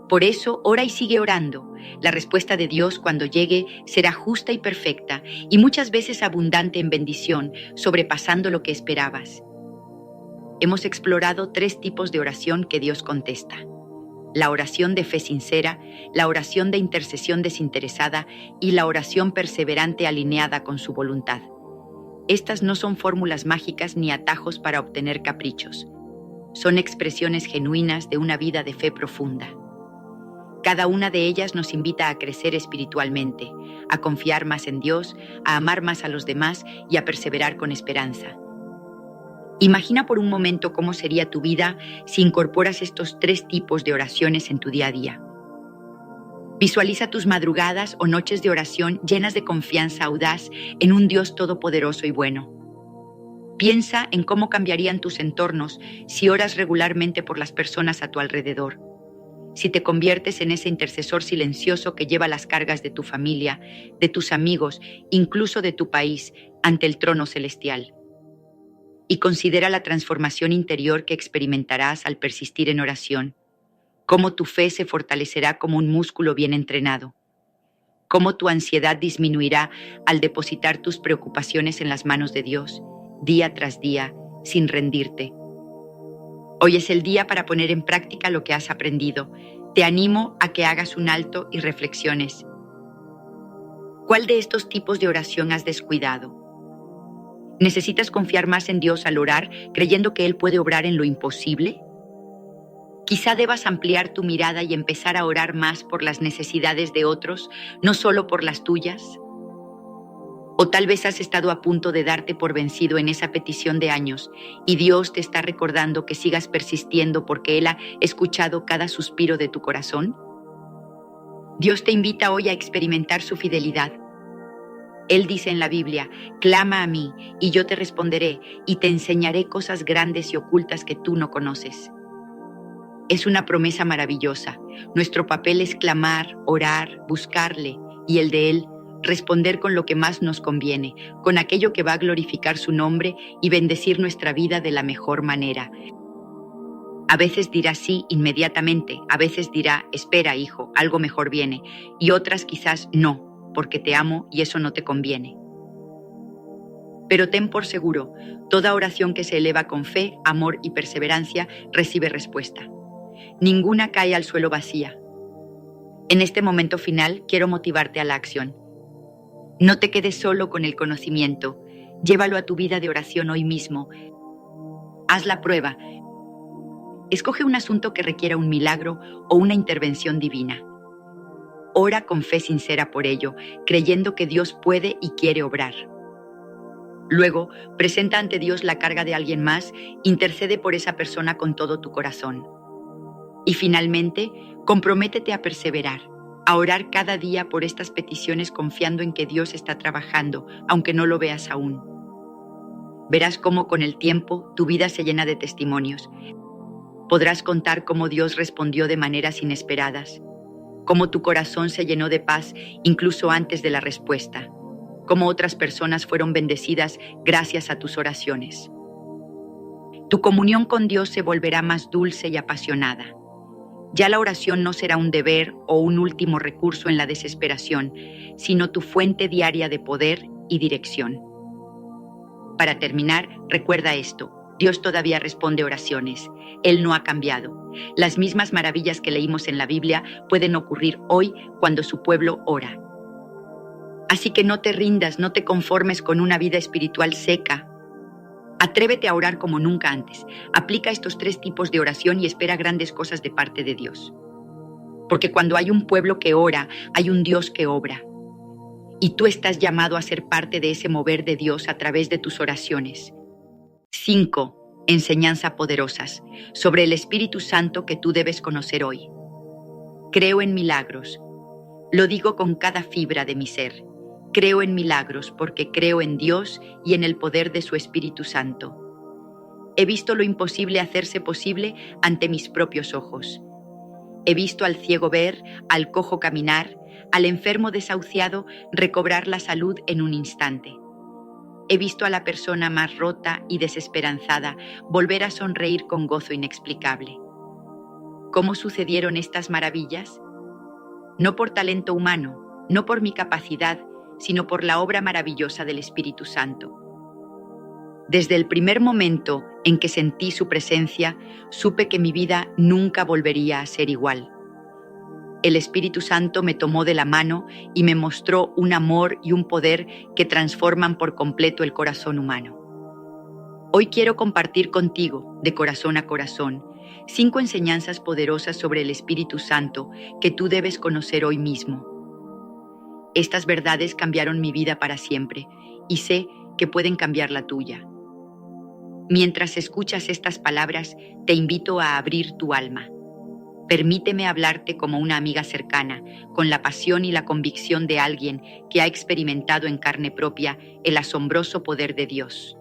S1: Por eso, ora y sigue orando. La respuesta de Dios cuando llegue será justa y perfecta, y muchas veces abundante en bendición, sobrepasando lo que esperabas. Hemos explorado 3 tipos de oración que Dios contesta: la oración de fe sincera, la oración de intercesión desinteresada y la oración perseverante alineada con su voluntad. Estas no son fórmulas mágicas ni atajos para obtener caprichos. Son expresiones genuinas de una vida de fe profunda. Cada una de ellas nos invita a crecer espiritualmente, a confiar más en Dios, a amar más a los demás y a perseverar con esperanza. Imagina por un momento cómo sería tu vida si incorporas estos 3 tipos de oraciones en tu día a día. Visualiza tus madrugadas o noches de oración llenas de confianza audaz en un Dios todopoderoso y bueno. Piensa en cómo cambiarían tus entornos si oras regularmente por las personas a tu alrededor. Si te conviertes en ese intercesor silencioso que lleva las cargas de tu familia, de tus amigos, incluso de tu país, ante el trono celestial. Y considera la transformación interior que experimentarás al persistir en oración. Cómo tu fe se fortalecerá como un músculo bien entrenado. Cómo tu ansiedad disminuirá al depositar tus preocupaciones en las manos de Dios, día tras día, sin rendirte. Hoy es el día para poner en práctica lo que has aprendido. Te animo a que hagas un alto y reflexiones. ¿Cuál de estos tipos de oración has descuidado? ¿Necesitas confiar más en Dios al orar, creyendo que Él puede obrar en lo imposible? Quizá debas ampliar tu mirada y empezar a orar más por las necesidades de otros, no solo por las tuyas. O tal vez has estado a punto de darte por vencido en esa petición de años y Dios te está recordando que sigas persistiendo porque Él ha escuchado cada suspiro de tu corazón. Dios te invita hoy a experimentar su fidelidad. Él dice en la Biblia: clama a mí y yo te responderé y te enseñaré cosas grandes y ocultas que tú no conoces. Es una promesa maravillosa. Nuestro papel es clamar, orar, buscarle, y el de Él, responder con lo que más nos conviene, con aquello que va a glorificar su nombre y bendecir nuestra vida de la mejor manera. A veces dirá sí inmediatamente, a veces dirá: espera, hijo, algo mejor viene, y otras quizás no, porque te amo y eso no te conviene. Pero ten por seguro, toda oración que se eleva con fe, amor y perseverancia recibe respuesta. Ninguna cae al suelo vacía. En este momento final quiero motivarte a la acción. No te quedes solo con el conocimiento, llévalo a tu vida de oración hoy mismo. Haz la prueba. Escoge un asunto que requiera un milagro o una intervención divina. Ora con fe sincera por ello, creyendo que Dios puede y quiere obrar. Luego, presenta ante Dios la carga de alguien más, intercede por esa persona con todo tu corazón. Y finalmente, comprométete a perseverar, a orar cada día por estas peticiones confiando en que Dios está trabajando, aunque no lo veas aún. Verás cómo con el tiempo tu vida se llena de testimonios. Podrás contar cómo Dios respondió de maneras inesperadas, cómo tu corazón se llenó de paz incluso antes de la respuesta, cómo otras personas fueron bendecidas gracias a tus oraciones. Tu comunión con Dios se volverá más dulce y apasionada. Ya la oración no será un deber o un último recurso en la desesperación, sino tu fuente diaria de poder y dirección. Para terminar, recuerda esto: Dios todavía responde oraciones. Él no ha cambiado. Las mismas maravillas que leímos en la Biblia pueden ocurrir hoy cuando su pueblo ora. Así que no te rindas, no te conformes con una vida espiritual seca. Atrévete a orar como nunca antes. Aplica estos 3 tipos de oración y espera grandes cosas de parte de Dios. Porque cuando hay un pueblo que ora, hay un Dios que obra. Y tú estás llamado a ser parte de ese mover de Dios a través de tus oraciones. 5. Enseñanzas poderosas sobre el Espíritu Santo que tú debes conocer hoy. Creo en milagros. Lo digo con cada fibra de mi ser. Creo en milagros porque creo en Dios y en el poder de su Espíritu Santo. He visto lo imposible hacerse posible ante mis propios ojos. He visto al ciego ver, al cojo caminar, al enfermo desahuciado recobrar la salud en un instante. He visto a la persona más rota y desesperanzada volver a sonreír con gozo inexplicable. ¿Cómo sucedieron estas maravillas? No por talento humano, no por mi capacidad, sino por la obra maravillosa del Espíritu Santo. Desde el primer momento en que sentí su presencia, supe que mi vida nunca volvería a ser igual. El Espíritu Santo me tomó de la mano y me mostró un amor y un poder que transforman por completo el corazón humano. Hoy quiero compartir contigo, de corazón a corazón, 5 enseñanzas poderosas sobre el Espíritu Santo que tú debes conocer hoy mismo. Estas verdades cambiaron mi vida para siempre y sé que pueden cambiar la tuya. Mientras escuchas estas palabras, te invito a abrir tu alma. Permíteme hablarte como una amiga cercana, con la pasión y la convicción de alguien que ha experimentado en carne propia el asombroso poder de Dios.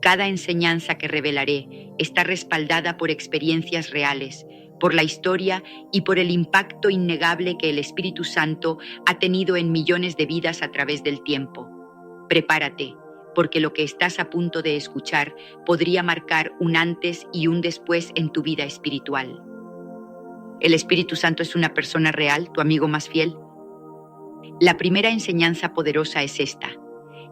S1: Cada enseñanza que revelaré está respaldada por experiencias reales, por la historia y por el impacto innegable que el Espíritu Santo ha tenido en millones de vidas a través del tiempo. Prepárate, porque lo que estás a punto de escuchar podría marcar un antes y un después en tu vida espiritual. ¿El Espíritu Santo es una persona real, tu amigo más fiel? La primera enseñanza poderosa es esta.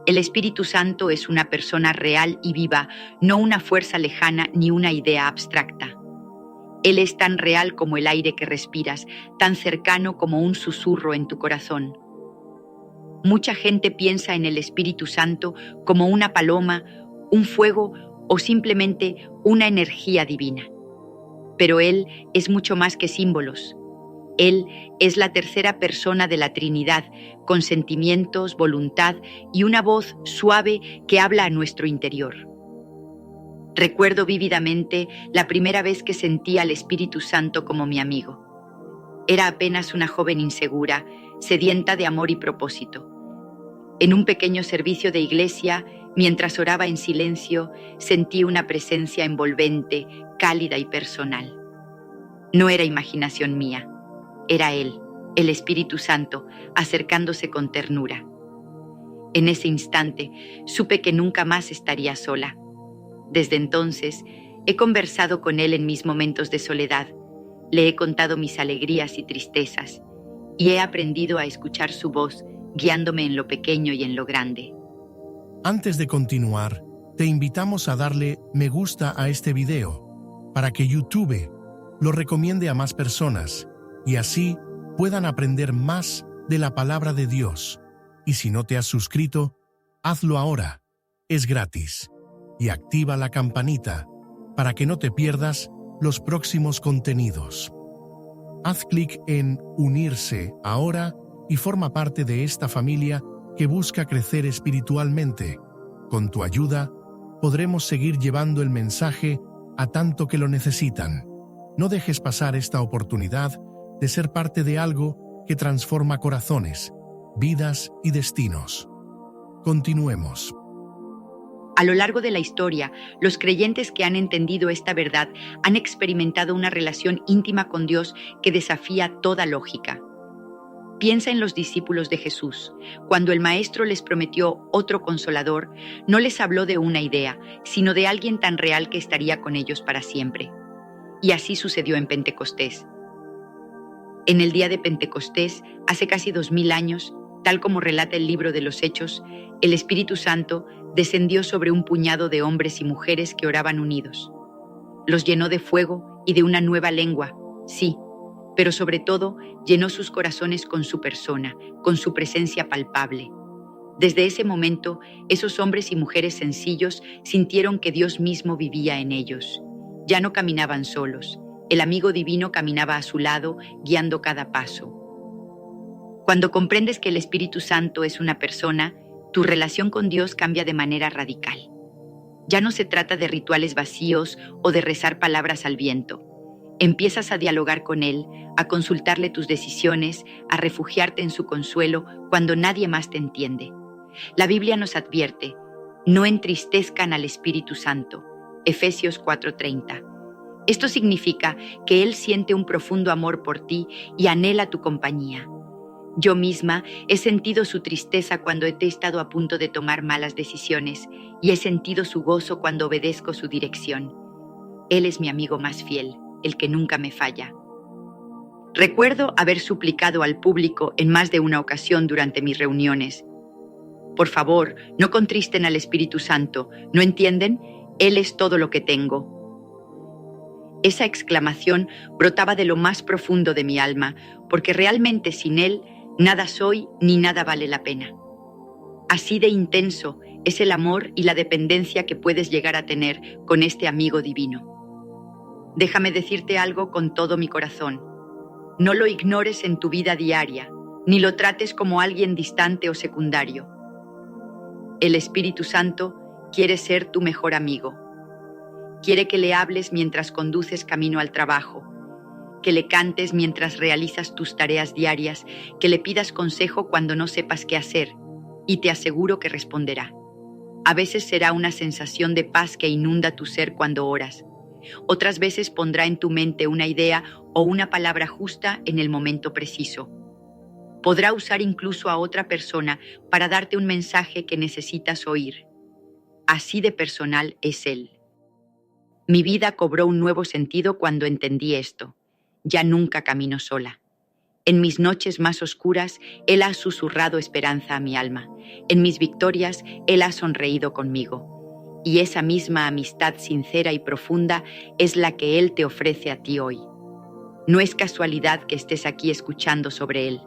S1: El Espíritu Santo es una persona real y viva, no una fuerza lejana ni una idea abstracta. Él es tan real como el aire que respiras, tan cercano como un susurro en tu corazón. Mucha gente piensa en el Espíritu Santo como una paloma, un fuego o simplemente una energía divina. Pero Él es mucho más que símbolos. Él es la tercera persona de la Trinidad, con sentimientos, voluntad y una voz suave que habla a nuestro interior. Recuerdo vívidamente la primera vez que sentí al Espíritu Santo como mi amigo. Era apenas una joven insegura, sedienta de amor y propósito. En un pequeño servicio de iglesia, mientras oraba en silencio, sentí una presencia envolvente, cálida y personal. No era imaginación mía, era Él, el Espíritu Santo, acercándose con ternura. En ese instante, supe que nunca más estaría sola. Desde entonces, he conversado con Él en mis momentos de soledad, le he contado mis alegrías y tristezas, y he aprendido a escuchar su voz, guiándome en lo pequeño y en lo grande.
S2: Antes de continuar, te invitamos a darle me gusta a este video para que YouTube lo recomiende a más personas y así puedan aprender más de la palabra de Dios. Y si no te has suscrito, hazlo ahora, es gratis. Y activa la campanita para que no te pierdas los próximos contenidos. Haz clic en unirse ahora y forma parte de esta familia que busca crecer espiritualmente. Con tu ayuda, podremos seguir llevando el mensaje a tanto que lo necesitan. No dejes pasar esta oportunidad de ser parte de algo que transforma corazones, vidas y destinos. Continuemos.
S1: A lo largo de la historia, los creyentes que han entendido esta verdad han experimentado una relación íntima con Dios que desafía toda lógica. Piensa en los discípulos de Jesús. Cuando el Maestro les prometió otro consolador, no les habló de una idea, sino de alguien tan real que estaría con ellos para siempre. Y así sucedió en Pentecostés. En el día de Pentecostés, hace casi 2000 años, tal como relata el libro de los Hechos, el Espíritu Santo descendió sobre un puñado de hombres y mujeres que oraban unidos. Los llenó de fuego y de una nueva lengua, sí, pero sobre todo llenó sus corazones con su persona, con su presencia palpable. Desde ese momento, esos hombres y mujeres sencillos sintieron que Dios mismo vivía en ellos. Ya no caminaban solos, el amigo divino caminaba a su lado, guiando cada paso. Cuando comprendes que el Espíritu Santo es una persona, tu relación con Dios cambia de manera radical. Ya no se trata de rituales vacíos o de rezar palabras al viento. Empiezas a dialogar con Él, a consultarle tus decisiones, a refugiarte en su consuelo cuando nadie más te entiende. La Biblia nos advierte, no entristezcan al Espíritu Santo. Efesios 4:30. Esto significa que Él siente un profundo amor por ti y anhela tu compañía. Yo misma he sentido su tristeza cuando he estado a punto de tomar malas decisiones y he sentido su gozo cuando obedezco su dirección. Él es mi amigo más fiel, el que nunca me falla. Recuerdo haber suplicado al público en más de una ocasión durante mis reuniones. Por favor, no contristen al Espíritu Santo, ¿no entienden? Él es todo lo que tengo. Esa exclamación brotaba de lo más profundo de mi alma, porque realmente sin Él nada soy ni nada vale la pena. Así de intenso es el amor y la dependencia que puedes llegar a tener con este amigo divino. Déjame decirte algo con todo mi corazón. No lo ignores en tu vida diaria, ni lo trates como alguien distante o secundario. El Espíritu Santo quiere ser tu mejor amigo. Quiere que le hables mientras conduces camino al trabajo, que le cantes mientras realizas tus tareas diarias, que le pidas consejo cuando no sepas qué hacer, y te aseguro que responderá. A veces será una sensación de paz que inunda tu ser cuando oras. Otras veces pondrá en tu mente una idea o una palabra justa en el momento preciso. Podrá usar incluso a otra persona para darte un mensaje que necesitas oír. Así de personal es Él. Mi vida cobró un nuevo sentido cuando entendí esto. Ya nunca camino sola. En mis noches más oscuras, Él ha susurrado esperanza a mi alma. En mis victorias, Él ha sonreído conmigo. Y esa misma amistad sincera y profunda es la que Él te ofrece a ti hoy. No es casualidad que estés aquí escuchando sobre Él.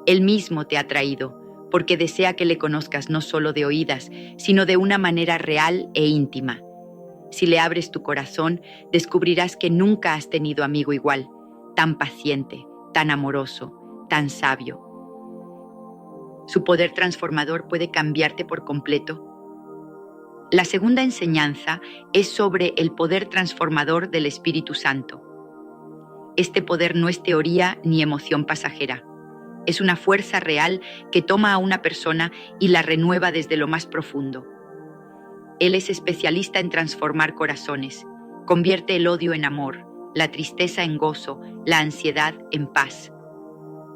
S1: Él mismo te ha traído, porque desea que le conozcas no solo de oídas, sino de una manera real e íntima. Si le abres tu corazón, descubrirás que nunca has tenido amigo igual, tan paciente, tan amoroso, tan sabio. Su poder transformador puede cambiarte por completo. La segunda enseñanza es sobre el poder transformador del Espíritu Santo. Este poder no es teoría ni emoción pasajera. Es una fuerza real que toma a una persona y la renueva desde lo más profundo. Él es especialista en transformar corazones. Convierte el odio en amor, la tristeza en gozo, la ansiedad en paz.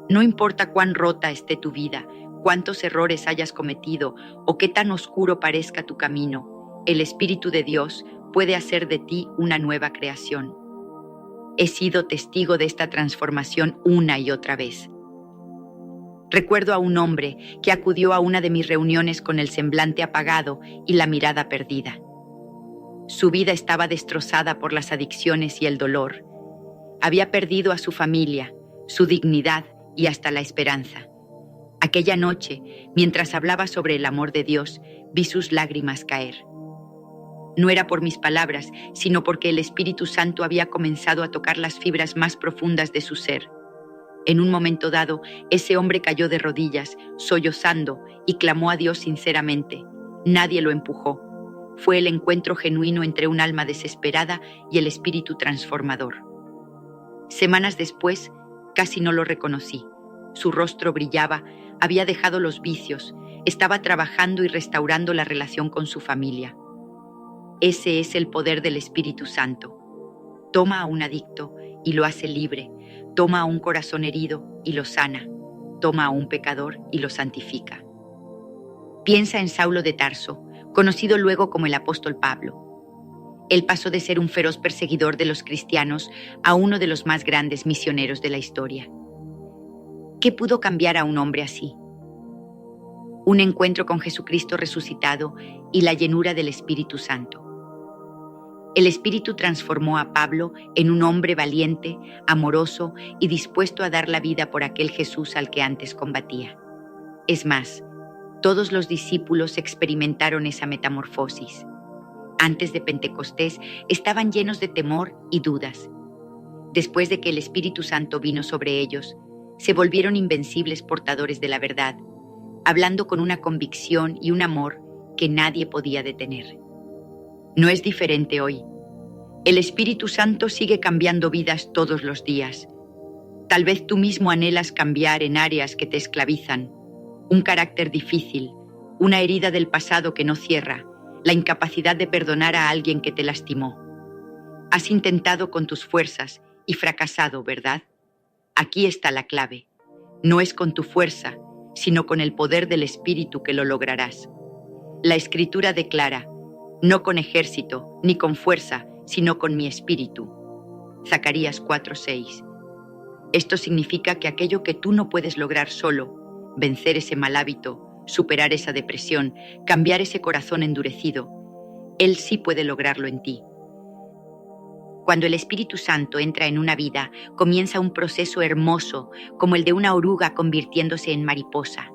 S1: No importa cuán rota esté tu vida, cuántos errores hayas cometido o qué tan oscuro parezca tu camino, el Espíritu de Dios puede hacer de ti una nueva creación. He sido testigo de esta transformación una y otra vez. Recuerdo a un hombre que acudió a una de mis reuniones con el semblante apagado y la mirada perdida. Su vida estaba destrozada por las adicciones y el dolor. Había perdido a su familia, su dignidad y hasta la esperanza. Aquella noche, mientras hablaba sobre el amor de Dios, vi sus lágrimas caer. No era por mis palabras, sino porque el Espíritu Santo había comenzado a tocar las fibras más profundas de su ser. En un momento dado, ese hombre cayó de rodillas, sollozando, y clamó a Dios sinceramente. Nadie lo empujó. Fue el encuentro genuino entre un alma desesperada y el Espíritu transformador. Semanas después, casi no lo reconocí. Su rostro brillaba, había dejado los vicios, estaba trabajando y restaurando la relación con su familia. Ese es el poder del Espíritu Santo. Toma a un adicto y lo hace libre. Toma a un corazón herido y lo sana. Toma a un pecador y lo santifica. Piensa en Saulo de Tarso, conocido luego como el apóstol Pablo. Él pasó de ser un feroz perseguidor de los cristianos a uno de los más grandes misioneros de la historia. ¿Qué pudo cambiar a un hombre así? Un encuentro con Jesucristo resucitado y la llenura del Espíritu Santo. El Espíritu transformó a Pablo en un hombre valiente, amoroso y dispuesto a dar la vida por aquel Jesús al que antes combatía. Es más, todos los discípulos experimentaron esa metamorfosis. Antes de Pentecostés estaban llenos de temor y dudas. Después de que el Espíritu Santo vino sobre ellos, se volvieron invencibles portadores de la verdad, hablando con una convicción y un amor que nadie podía detener. No es diferente hoy. El Espíritu Santo sigue cambiando vidas todos los días. Tal vez tú mismo anhelas cambiar en áreas que te esclavizan, un carácter difícil, una herida del pasado que no cierra, la incapacidad de perdonar a alguien que te lastimó. Has intentado con tus fuerzas y fracasado, ¿verdad? Aquí está la clave. No es con tu fuerza, sino con el poder del Espíritu que lo lograrás. La Escritura declara: no con ejército, ni con fuerza, sino con mi espíritu. Zacarías 4:6. Esto significa que aquello que tú no puedes lograr solo, vencer ese mal hábito, superar esa depresión, cambiar ese corazón endurecido, Él sí puede lograrlo en ti. Cuando el Espíritu Santo entra en una vida, comienza un proceso hermoso, como el de una oruga convirtiéndose en mariposa.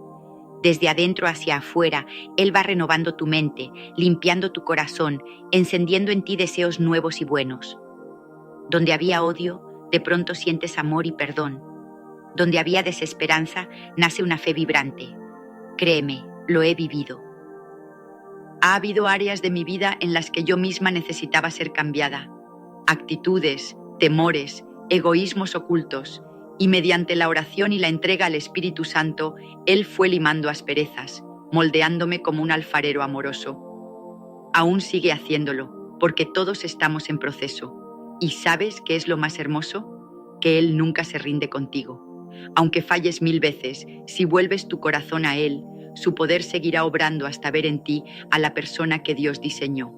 S1: Desde adentro hacia afuera, Él va renovando tu mente, limpiando tu corazón, encendiendo en ti deseos nuevos y buenos. Donde había odio, de pronto sientes amor y perdón. Donde había desesperanza, nace una fe vibrante. Créeme, lo he vivido. Ha habido áreas de mi vida en las que yo misma necesitaba ser cambiada. Actitudes, temores, egoísmos ocultos, y mediante la oración y la entrega al Espíritu Santo, Él fue limando asperezas, moldeándome como un alfarero amoroso. Aún sigue haciéndolo, porque todos estamos en proceso. ¿Y sabes qué es lo más hermoso? Que Él nunca se rinde contigo. Aunque falles 1000 veces, si vuelves tu corazón a Él, su poder seguirá obrando hasta ver en ti a la persona que Dios diseñó.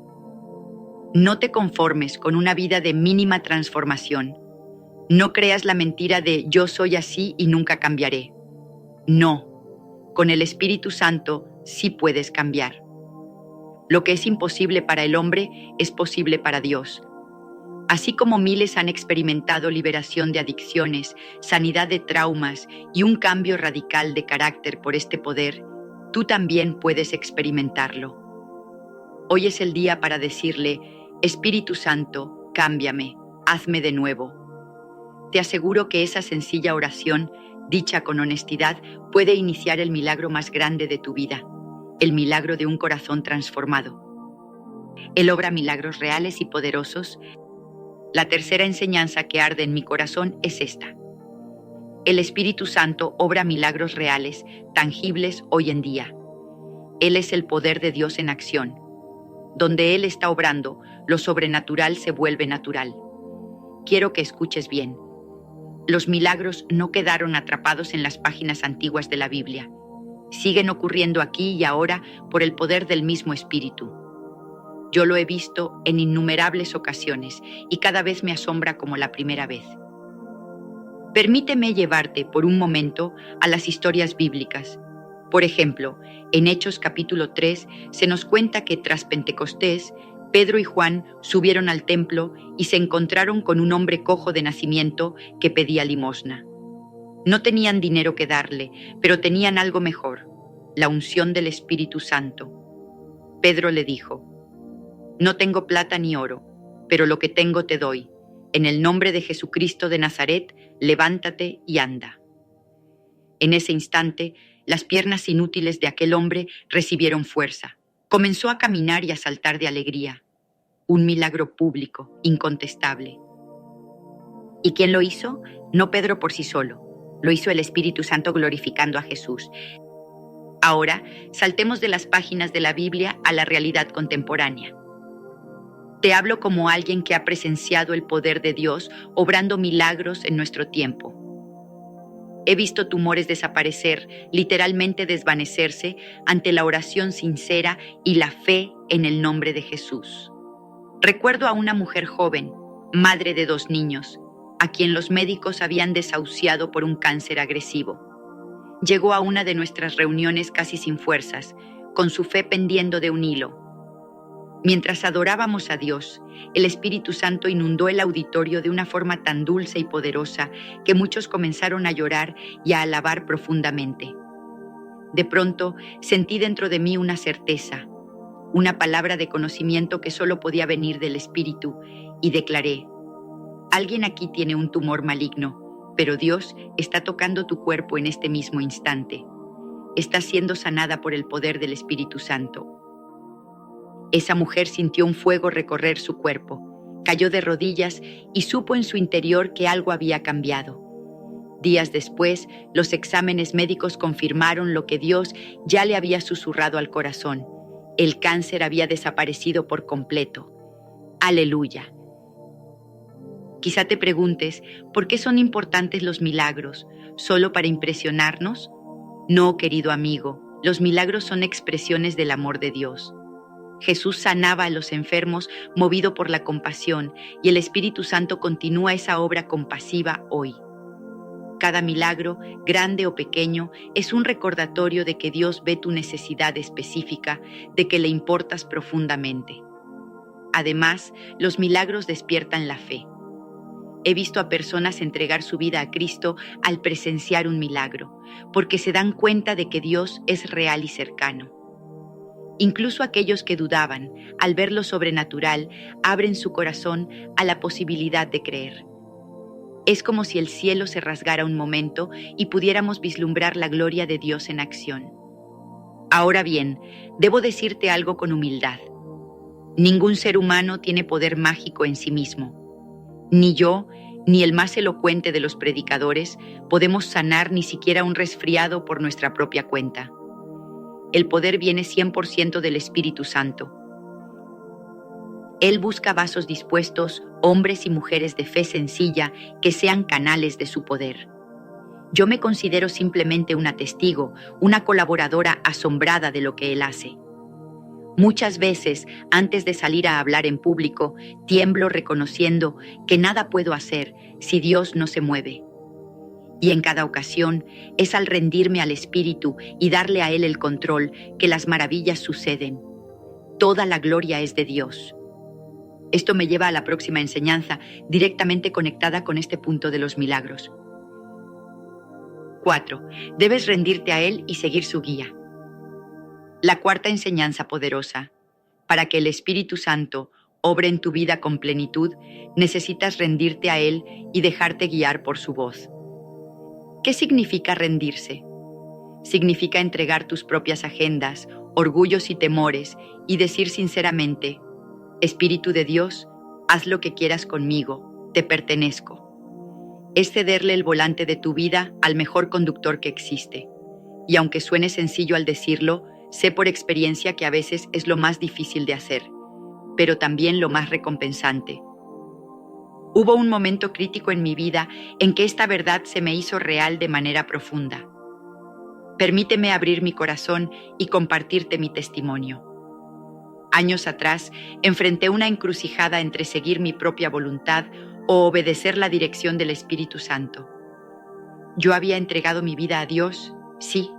S1: No te conformes con una vida de mínima transformación. No creas la mentira de yo soy así y nunca cambiaré. No, con el Espíritu Santo sí puedes cambiar. Lo que es imposible para el hombre es posible para Dios. Así como miles han experimentado liberación de adicciones, sanidad de traumas y un cambio radical de carácter por este poder, tú también puedes experimentarlo. Hoy es el día para decirle, Espíritu Santo, cámbiame, hazme de nuevo. Te aseguro que esa sencilla oración, dicha con honestidad, puede iniciar el milagro más grande de tu vida, el milagro de un corazón transformado. Él obra milagros reales y poderosos. La tercera enseñanza que arde en mi corazón es esta. El Espíritu Santo obra milagros reales, tangibles hoy en día. Él es el poder de Dios en acción. Donde Él está obrando, lo sobrenatural se vuelve natural. Quiero que escuches bien. Los milagros no quedaron atrapados en las páginas antiguas de la Biblia. Siguen ocurriendo aquí y ahora por el poder del mismo Espíritu. Yo lo he visto en innumerables ocasiones y cada vez me asombra como la primera vez. Permíteme llevarte por un momento a las historias bíblicas. Por ejemplo, en Hechos capítulo 3 se nos cuenta que tras Pentecostés, Pedro y Juan subieron al templo y se encontraron con un hombre cojo de nacimiento que pedía limosna. No tenían dinero que darle, pero tenían algo mejor, la unción del Espíritu Santo. Pedro le dijo, no tengo plata ni oro, pero lo que tengo te doy. En el nombre de Jesucristo de Nazaret, levántate y anda. En ese instante, las piernas inútiles de aquel hombre recibieron fuerza. Comenzó a caminar y a saltar de alegría. Un milagro público, incontestable. ¿Y quién lo hizo? No Pedro por sí solo. Lo hizo el Espíritu Santo glorificando a Jesús. Ahora, saltemos de las páginas de la Biblia a la realidad contemporánea. Te hablo como alguien que ha presenciado el poder de Dios obrando milagros en nuestro tiempo. He visto tumores desaparecer, literalmente desvanecerse, ante la oración sincera y la fe en el nombre de Jesús. Recuerdo a una mujer joven, madre de 2 niños, a quien los médicos habían desahuciado por un cáncer agresivo. Llegó a una de nuestras reuniones casi sin fuerzas, con su fe pendiendo de un hilo. Mientras adorábamos a Dios, el Espíritu Santo inundó el auditorio de una forma tan dulce y poderosa que muchos comenzaron a llorar y a alabar profundamente. De pronto, sentí dentro de mí una certeza, una palabra de conocimiento que solo podía venir del Espíritu, y declaré, alguien aquí tiene un tumor maligno, pero Dios está tocando tu cuerpo en este mismo instante. Estás siendo sanada por el poder del Espíritu Santo. Esa mujer sintió un fuego recorrer su cuerpo, cayó de rodillas y supo en su interior que algo había cambiado. Días después, los exámenes médicos confirmaron lo que Dios ya le había susurrado al corazón. El cáncer había desaparecido por completo. ¡Aleluya! Quizá te preguntes, ¿por qué son importantes los milagros? ¿Solo para impresionarnos? No, querido amigo, los milagros son expresiones del amor de Dios. Jesús sanaba a los enfermos movido por la compasión y el Espíritu Santo continúa esa obra compasiva hoy. Cada milagro, grande o pequeño, es un recordatorio de que Dios ve tu necesidad específica, de que le importas profundamente. Además, los milagros despiertan la fe. He visto a personas entregar su vida a Cristo al presenciar un milagro, porque se dan cuenta de que Dios es real y cercano. Incluso aquellos que dudaban, al ver lo sobrenatural, abren su corazón a la posibilidad de creer. Es como si el cielo se rasgara un momento y pudiéramos vislumbrar la gloria de Dios en acción. Ahora bien, debo decirte algo con humildad. Ningún ser humano tiene poder mágico en sí mismo. Ni yo, ni el más elocuente de los predicadores podemos sanar ni siquiera un resfriado por nuestra propia cuenta. El poder viene 100% del Espíritu Santo. Él busca vasos dispuestos, hombres y mujeres de fe sencilla que sean canales de su poder. Yo me considero simplemente una testigo, una colaboradora asombrada de lo que Él hace. Muchas veces, antes de salir a hablar en público, tiemblo reconociendo que nada puedo hacer si Dios no se mueve. Y en cada ocasión es al rendirme al Espíritu y darle a Él el control que las maravillas suceden. Toda la gloria es de Dios. Esto me lleva a la próxima enseñanza, directamente conectada con este punto de los milagros. 4. Debes rendirte a Él y seguir su guía. La cuarta enseñanza poderosa. Para que el Espíritu Santo obre en tu vida con plenitud, necesitas rendirte a Él y dejarte guiar por su voz. ¿Qué significa rendirse? Significa entregar tus propias agendas, orgullos y temores y decir sinceramente: Espíritu de Dios, haz lo que quieras conmigo, te pertenezco. Es cederle el volante de tu vida al mejor conductor que existe. Y aunque suene sencillo al decirlo, sé por experiencia que a veces es lo más difícil de hacer, pero también lo más recompensante. Hubo un momento crítico en mi vida en que esta verdad se me hizo real de manera profunda. Permíteme abrir mi corazón y compartirte mi testimonio. Años atrás, enfrenté una encrucijada entre seguir mi propia voluntad o obedecer la dirección del Espíritu Santo. Yo había entregado mi vida a Dios, sí,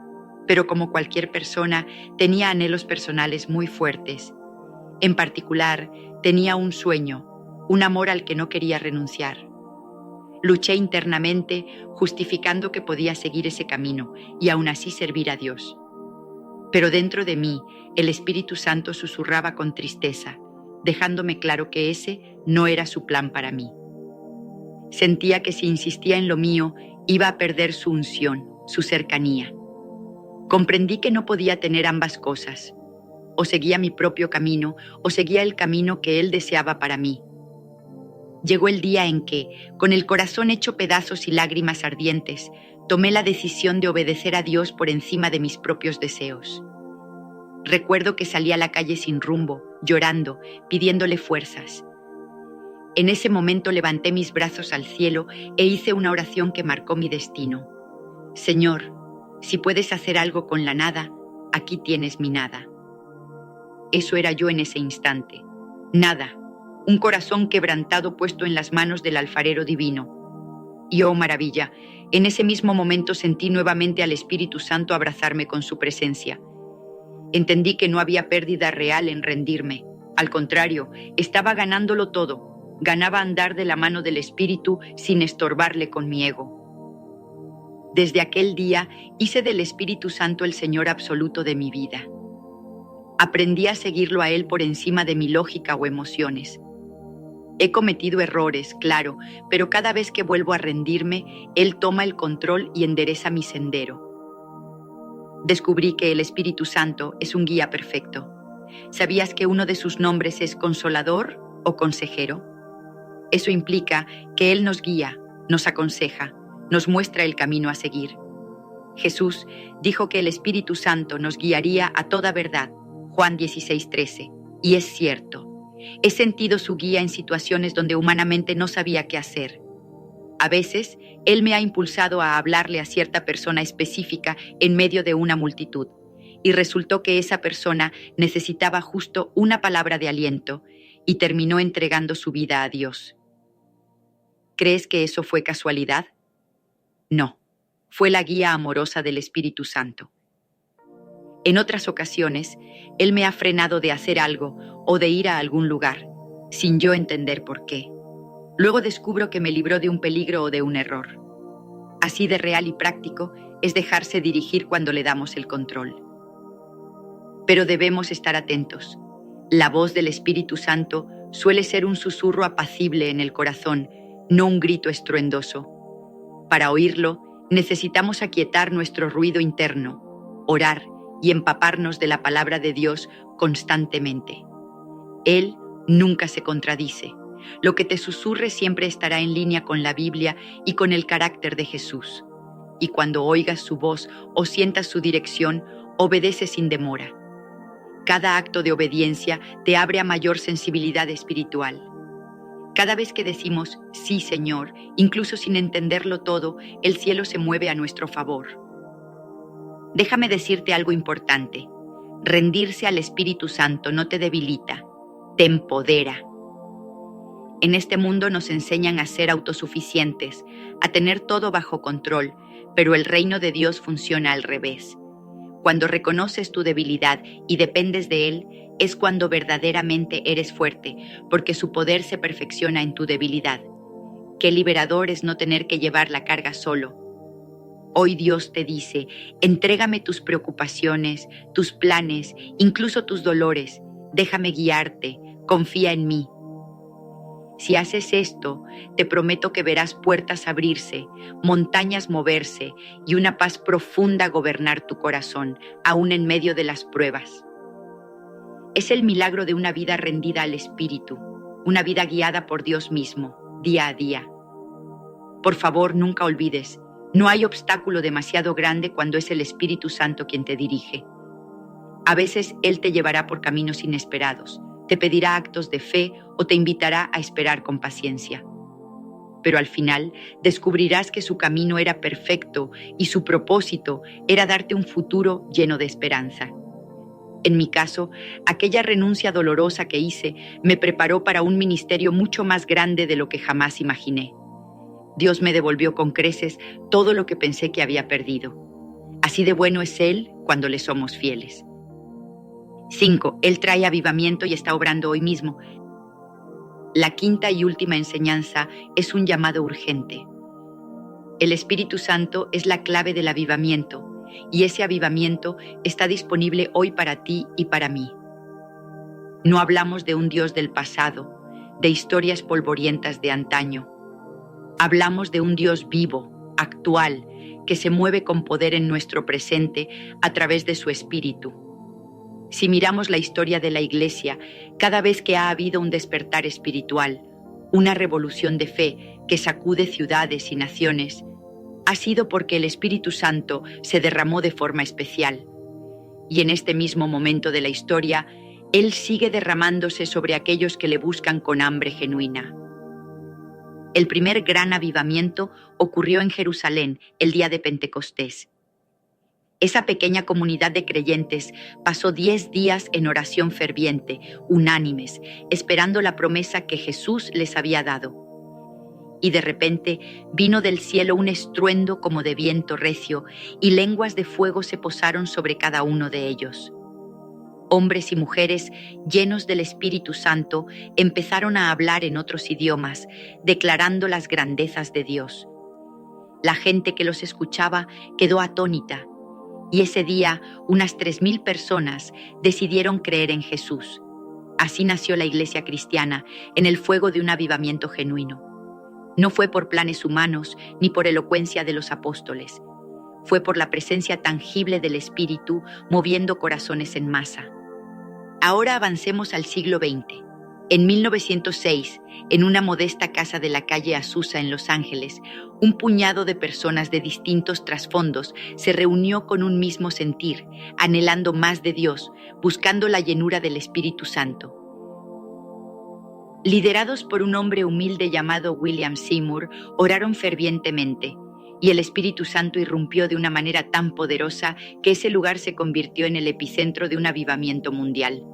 S1: pero como cualquier persona, tenía anhelos personales muy fuertes. En particular, tenía un sueño, un amor al que no quería renunciar. Luché internamente, justificando que podía seguir ese camino y aún así servir a Dios. Pero dentro de mí, el Espíritu Santo susurraba con tristeza, dejándome claro que ese no era su plan para mí. Sentía que si insistía en lo mío, iba a perder su unción, su cercanía. Comprendí que no podía tener ambas cosas. O seguía mi propio camino, o seguía el camino que Él deseaba para mí. Llegó el día en que, con el corazón hecho pedazos y lágrimas ardientes, tomé la decisión de obedecer a Dios por encima de mis propios deseos. Recuerdo que salí a la calle sin rumbo, llorando, pidiéndole fuerzas. En ese momento levanté mis brazos al cielo e hice una oración que marcó mi destino. Señor, si puedes hacer algo con la nada, aquí tienes mi nada. Eso era yo en ese instante. Nada, un corazón quebrantado puesto en las manos del alfarero divino. Y oh maravilla, en ese mismo momento sentí nuevamente al Espíritu Santo abrazarme con su presencia. Entendí que no había pérdida real en rendirme. Al contrario, estaba ganándolo todo. Ganaba andar de la mano del Espíritu sin estorbarle con mi ego. Desde aquel día hice del Espíritu Santo el Señor absoluto de mi vida. Aprendí a seguirlo a Él por encima de mi lógica o emociones. He cometido errores, claro, pero cada vez que vuelvo a rendirme, Él toma el control y endereza mi sendero. Descubrí que el Espíritu Santo es un guía perfecto. ¿Sabías que uno de sus nombres es Consolador o Consejero? Eso implica que Él nos guía, nos aconseja, nos muestra el camino a seguir. Jesús dijo que el Espíritu Santo nos guiaría a toda verdad, Juan 16:13, y es cierto. He sentido su guía en situaciones donde humanamente no sabía qué hacer. A veces, Él me ha impulsado a hablarle a cierta persona específica en medio de una multitud, y resultó que esa persona necesitaba justo una palabra de aliento y terminó entregando su vida a Dios. ¿Crees que eso fue casualidad? No, fue la guía amorosa del Espíritu Santo. En otras ocasiones, Él me ha frenado de hacer algo o de ir a algún lugar, sin yo entender por qué. Luego descubro que me libró de un peligro o de un error. Así de real y práctico es dejarse dirigir cuando le damos el control. Pero debemos estar atentos. La voz del Espíritu Santo suele ser un susurro apacible en el corazón, no un grito estruendoso. Para oírlo, necesitamos aquietar nuestro ruido interno, orar y empaparnos de la palabra de Dios constantemente. Él nunca se contradice, Lo que te susurre siempre estará en línea con la Biblia y con el carácter de Jesús. Y cuando oigas su voz o sientas su dirección, obedece sin demora. Cada acto de obediencia te abre a mayor sensibilidad espiritual. Cada vez que decimos, sí, Señor, incluso sin entenderlo todo, el cielo se mueve a nuestro favor. Déjame decirte algo importante. Rendirse al Espíritu Santo no te debilita, te empodera. En este mundo nos enseñan a ser autosuficientes, a tener todo bajo control, pero el reino de Dios funciona al revés. Cuando reconoces tu debilidad y dependes de Él, es cuando verdaderamente eres fuerte, porque su poder se perfecciona en tu debilidad. Qué liberador es no tener que llevar la carga solo. Hoy Dios te dice, entrégame tus preocupaciones, tus planes, incluso tus dolores. Déjame guiarte, confía en mí. Si haces esto, te prometo que verás puertas abrirse, montañas moverse y una paz profunda gobernar tu corazón, aún en medio de las pruebas. Es el milagro de una vida rendida al Espíritu, una vida guiada por Dios mismo, día a día. Por favor, nunca olvides, no hay obstáculo demasiado grande cuando es el Espíritu Santo quien te dirige. A veces Él te llevará por caminos inesperados, te pedirá actos de fe o te invitará a esperar con paciencia. Pero al final descubrirás que su camino era perfecto y su propósito era darte un futuro lleno de esperanza. En mi caso, aquella renuncia dolorosa que hice me preparó para un ministerio mucho más grande de lo que jamás imaginé. Dios me devolvió con creces todo lo que pensé que había perdido. Así de bueno es Él cuando le somos fieles. 5. Él trae avivamiento y está obrando hoy mismo. La quinta y última enseñanza es un llamado urgente. El Espíritu Santo es la clave del avivamiento, y ese avivamiento está disponible hoy para ti y para mí. No hablamos de un Dios del pasado, de historias polvorientas de antaño. Hablamos de un Dios vivo, actual, que se mueve con poder en nuestro presente a través de su Espíritu. Si miramos la historia de la Iglesia, cada vez que ha habido un despertar espiritual, una revolución de fe que sacude ciudades y naciones, ha sido porque el Espíritu Santo se derramó de forma especial. Y en este mismo momento de la historia, Él sigue derramándose sobre aquellos que le buscan con hambre genuina. El primer gran avivamiento ocurrió en Jerusalén el día de Pentecostés. Esa pequeña comunidad de creyentes pasó 10 días en oración ferviente, unánimes, esperando la promesa que Jesús les había dado. Y de repente vino del cielo un estruendo como de viento recio, y lenguas de fuego se posaron sobre cada uno de ellos. Hombres y mujeres llenos del Espíritu Santo empezaron a hablar en otros idiomas, declarando las grandezas de Dios. La gente que los escuchaba quedó atónita, y ese día unas 3,000 personas decidieron creer en Jesús. Así nació la Iglesia cristiana, en el fuego de un avivamiento genuino. No fue por planes humanos ni por elocuencia de los apóstoles. Fue por la presencia tangible del Espíritu moviendo corazones en masa. Ahora avancemos al siglo XX. En 1906, en una modesta casa de la calle Azusa en Los Ángeles, un puñado de personas de distintos trasfondos se reunió con un mismo sentir, anhelando más de Dios, buscando la llenura del Espíritu Santo. Liderados por un hombre humilde llamado William Seymour, oraron fervientemente, y el Espíritu Santo irrumpió de una manera tan poderosa que ese lugar se convirtió en el epicentro de un avivamiento mundial.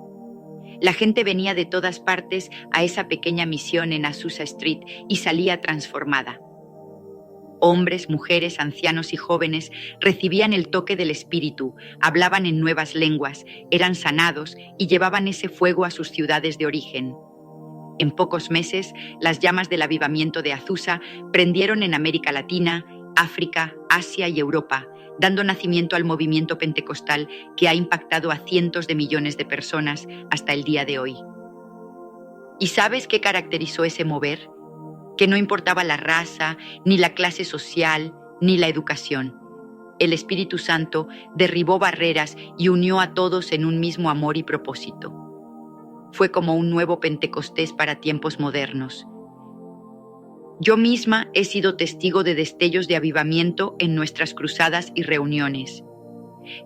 S1: La gente venía de todas partes a esa pequeña misión en Azusa Street y salía transformada. Hombres, mujeres, ancianos y jóvenes recibían el toque del Espíritu, hablaban en nuevas lenguas, eran sanados y llevaban ese fuego a sus ciudades de origen. En pocos meses, las llamas del avivamiento de Azusa prendieron en América Latina, África, Asia y Europa, dando nacimiento al movimiento pentecostal que ha impactado a cientos de millones de personas hasta el día de hoy. ¿Y sabes qué caracterizó ese mover? Que no importaba la raza, ni la clase social, ni la educación. El Espíritu Santo derribó barreras y unió a todos en un mismo amor y propósito. fue como un nuevo Pentecostés para tiempos modernos. Yo misma he sido testigo de destellos de avivamiento en nuestras cruzadas y reuniones.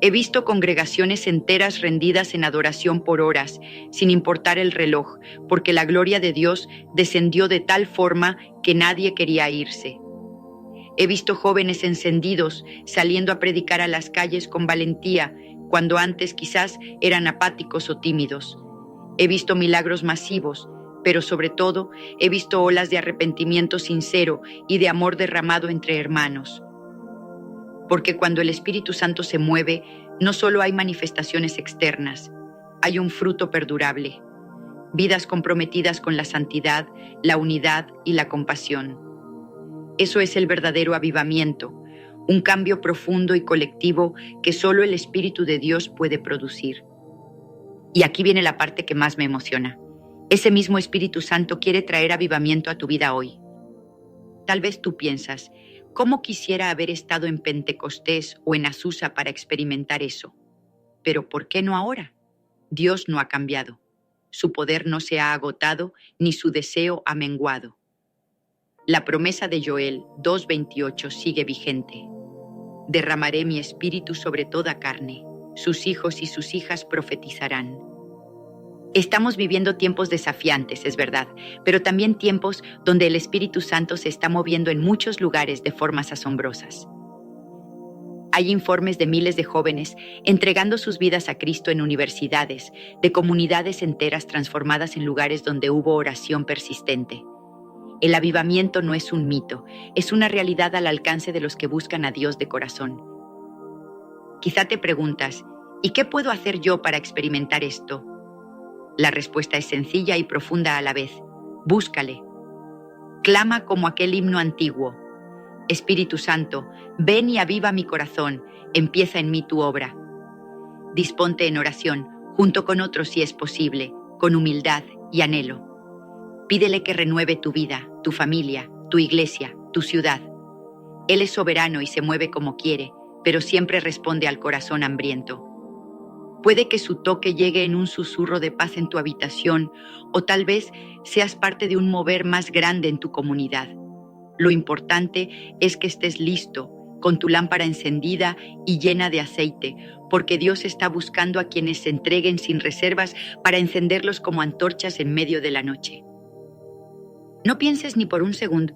S1: He visto congregaciones enteras rendidas en adoración por horas, sin importar el reloj, porque la gloria de Dios descendió de tal forma que nadie quería irse. He visto jóvenes encendidos saliendo a predicar a las calles con valentía, cuando antes quizás eran apáticos o tímidos. He visto milagros masivos, pero sobre todo he visto olas de arrepentimiento sincero y de amor derramado entre hermanos. Porque cuando el Espíritu Santo se mueve, no solo hay manifestaciones externas, hay un fruto perdurable, vidas comprometidas con la santidad, la unidad y la compasión. Eso es el verdadero avivamiento, un cambio profundo y colectivo que solo el Espíritu de Dios puede producir. Y aquí viene la parte que más me emociona. Ese mismo Espíritu Santo quiere traer avivamiento a tu vida hoy. Tal vez tú piensas, ¿cómo quisiera haber estado en Pentecostés o en Azusa para experimentar eso? Pero ¿por qué no ahora? Dios no ha cambiado. Su poder no se ha agotado, ni su deseo ha menguado. La promesa de Joel 2:28 sigue vigente. Derramaré mi espíritu sobre toda carne. Sus hijos y sus hijas profetizarán. Estamos viviendo tiempos desafiantes, es verdad, pero también tiempos donde el Espíritu Santo se está moviendo en muchos lugares de formas asombrosas. Hay informes de miles de jóvenes entregando sus vidas a Cristo en universidades, de comunidades enteras transformadas en lugares donde hubo oración persistente. El avivamiento no es un mito, es una realidad al alcance de los que buscan a Dios de corazón. Quizá te preguntas, ¿y qué puedo hacer yo para experimentar esto? La respuesta es sencilla y profunda a la vez. Búscale. Clama como aquel himno antiguo. Espíritu Santo, ven y aviva mi corazón, empieza en mí tu obra. Disponte en oración, junto con otros si es posible, con humildad y anhelo. Pídele que renueve tu vida, tu familia, tu iglesia, tu ciudad. Él es soberano y se mueve como quiere, pero siempre responde al corazón hambriento. Puede que su toque llegue en un susurro de paz en tu habitación, o tal vez seas parte de un mover más grande en tu comunidad. Lo importante es que estés listo, con tu lámpara encendida y llena de aceite, porque Dios está buscando a quienes se entreguen sin reservas para encenderlos como antorchas en medio de la noche. No pienses ni por un segundo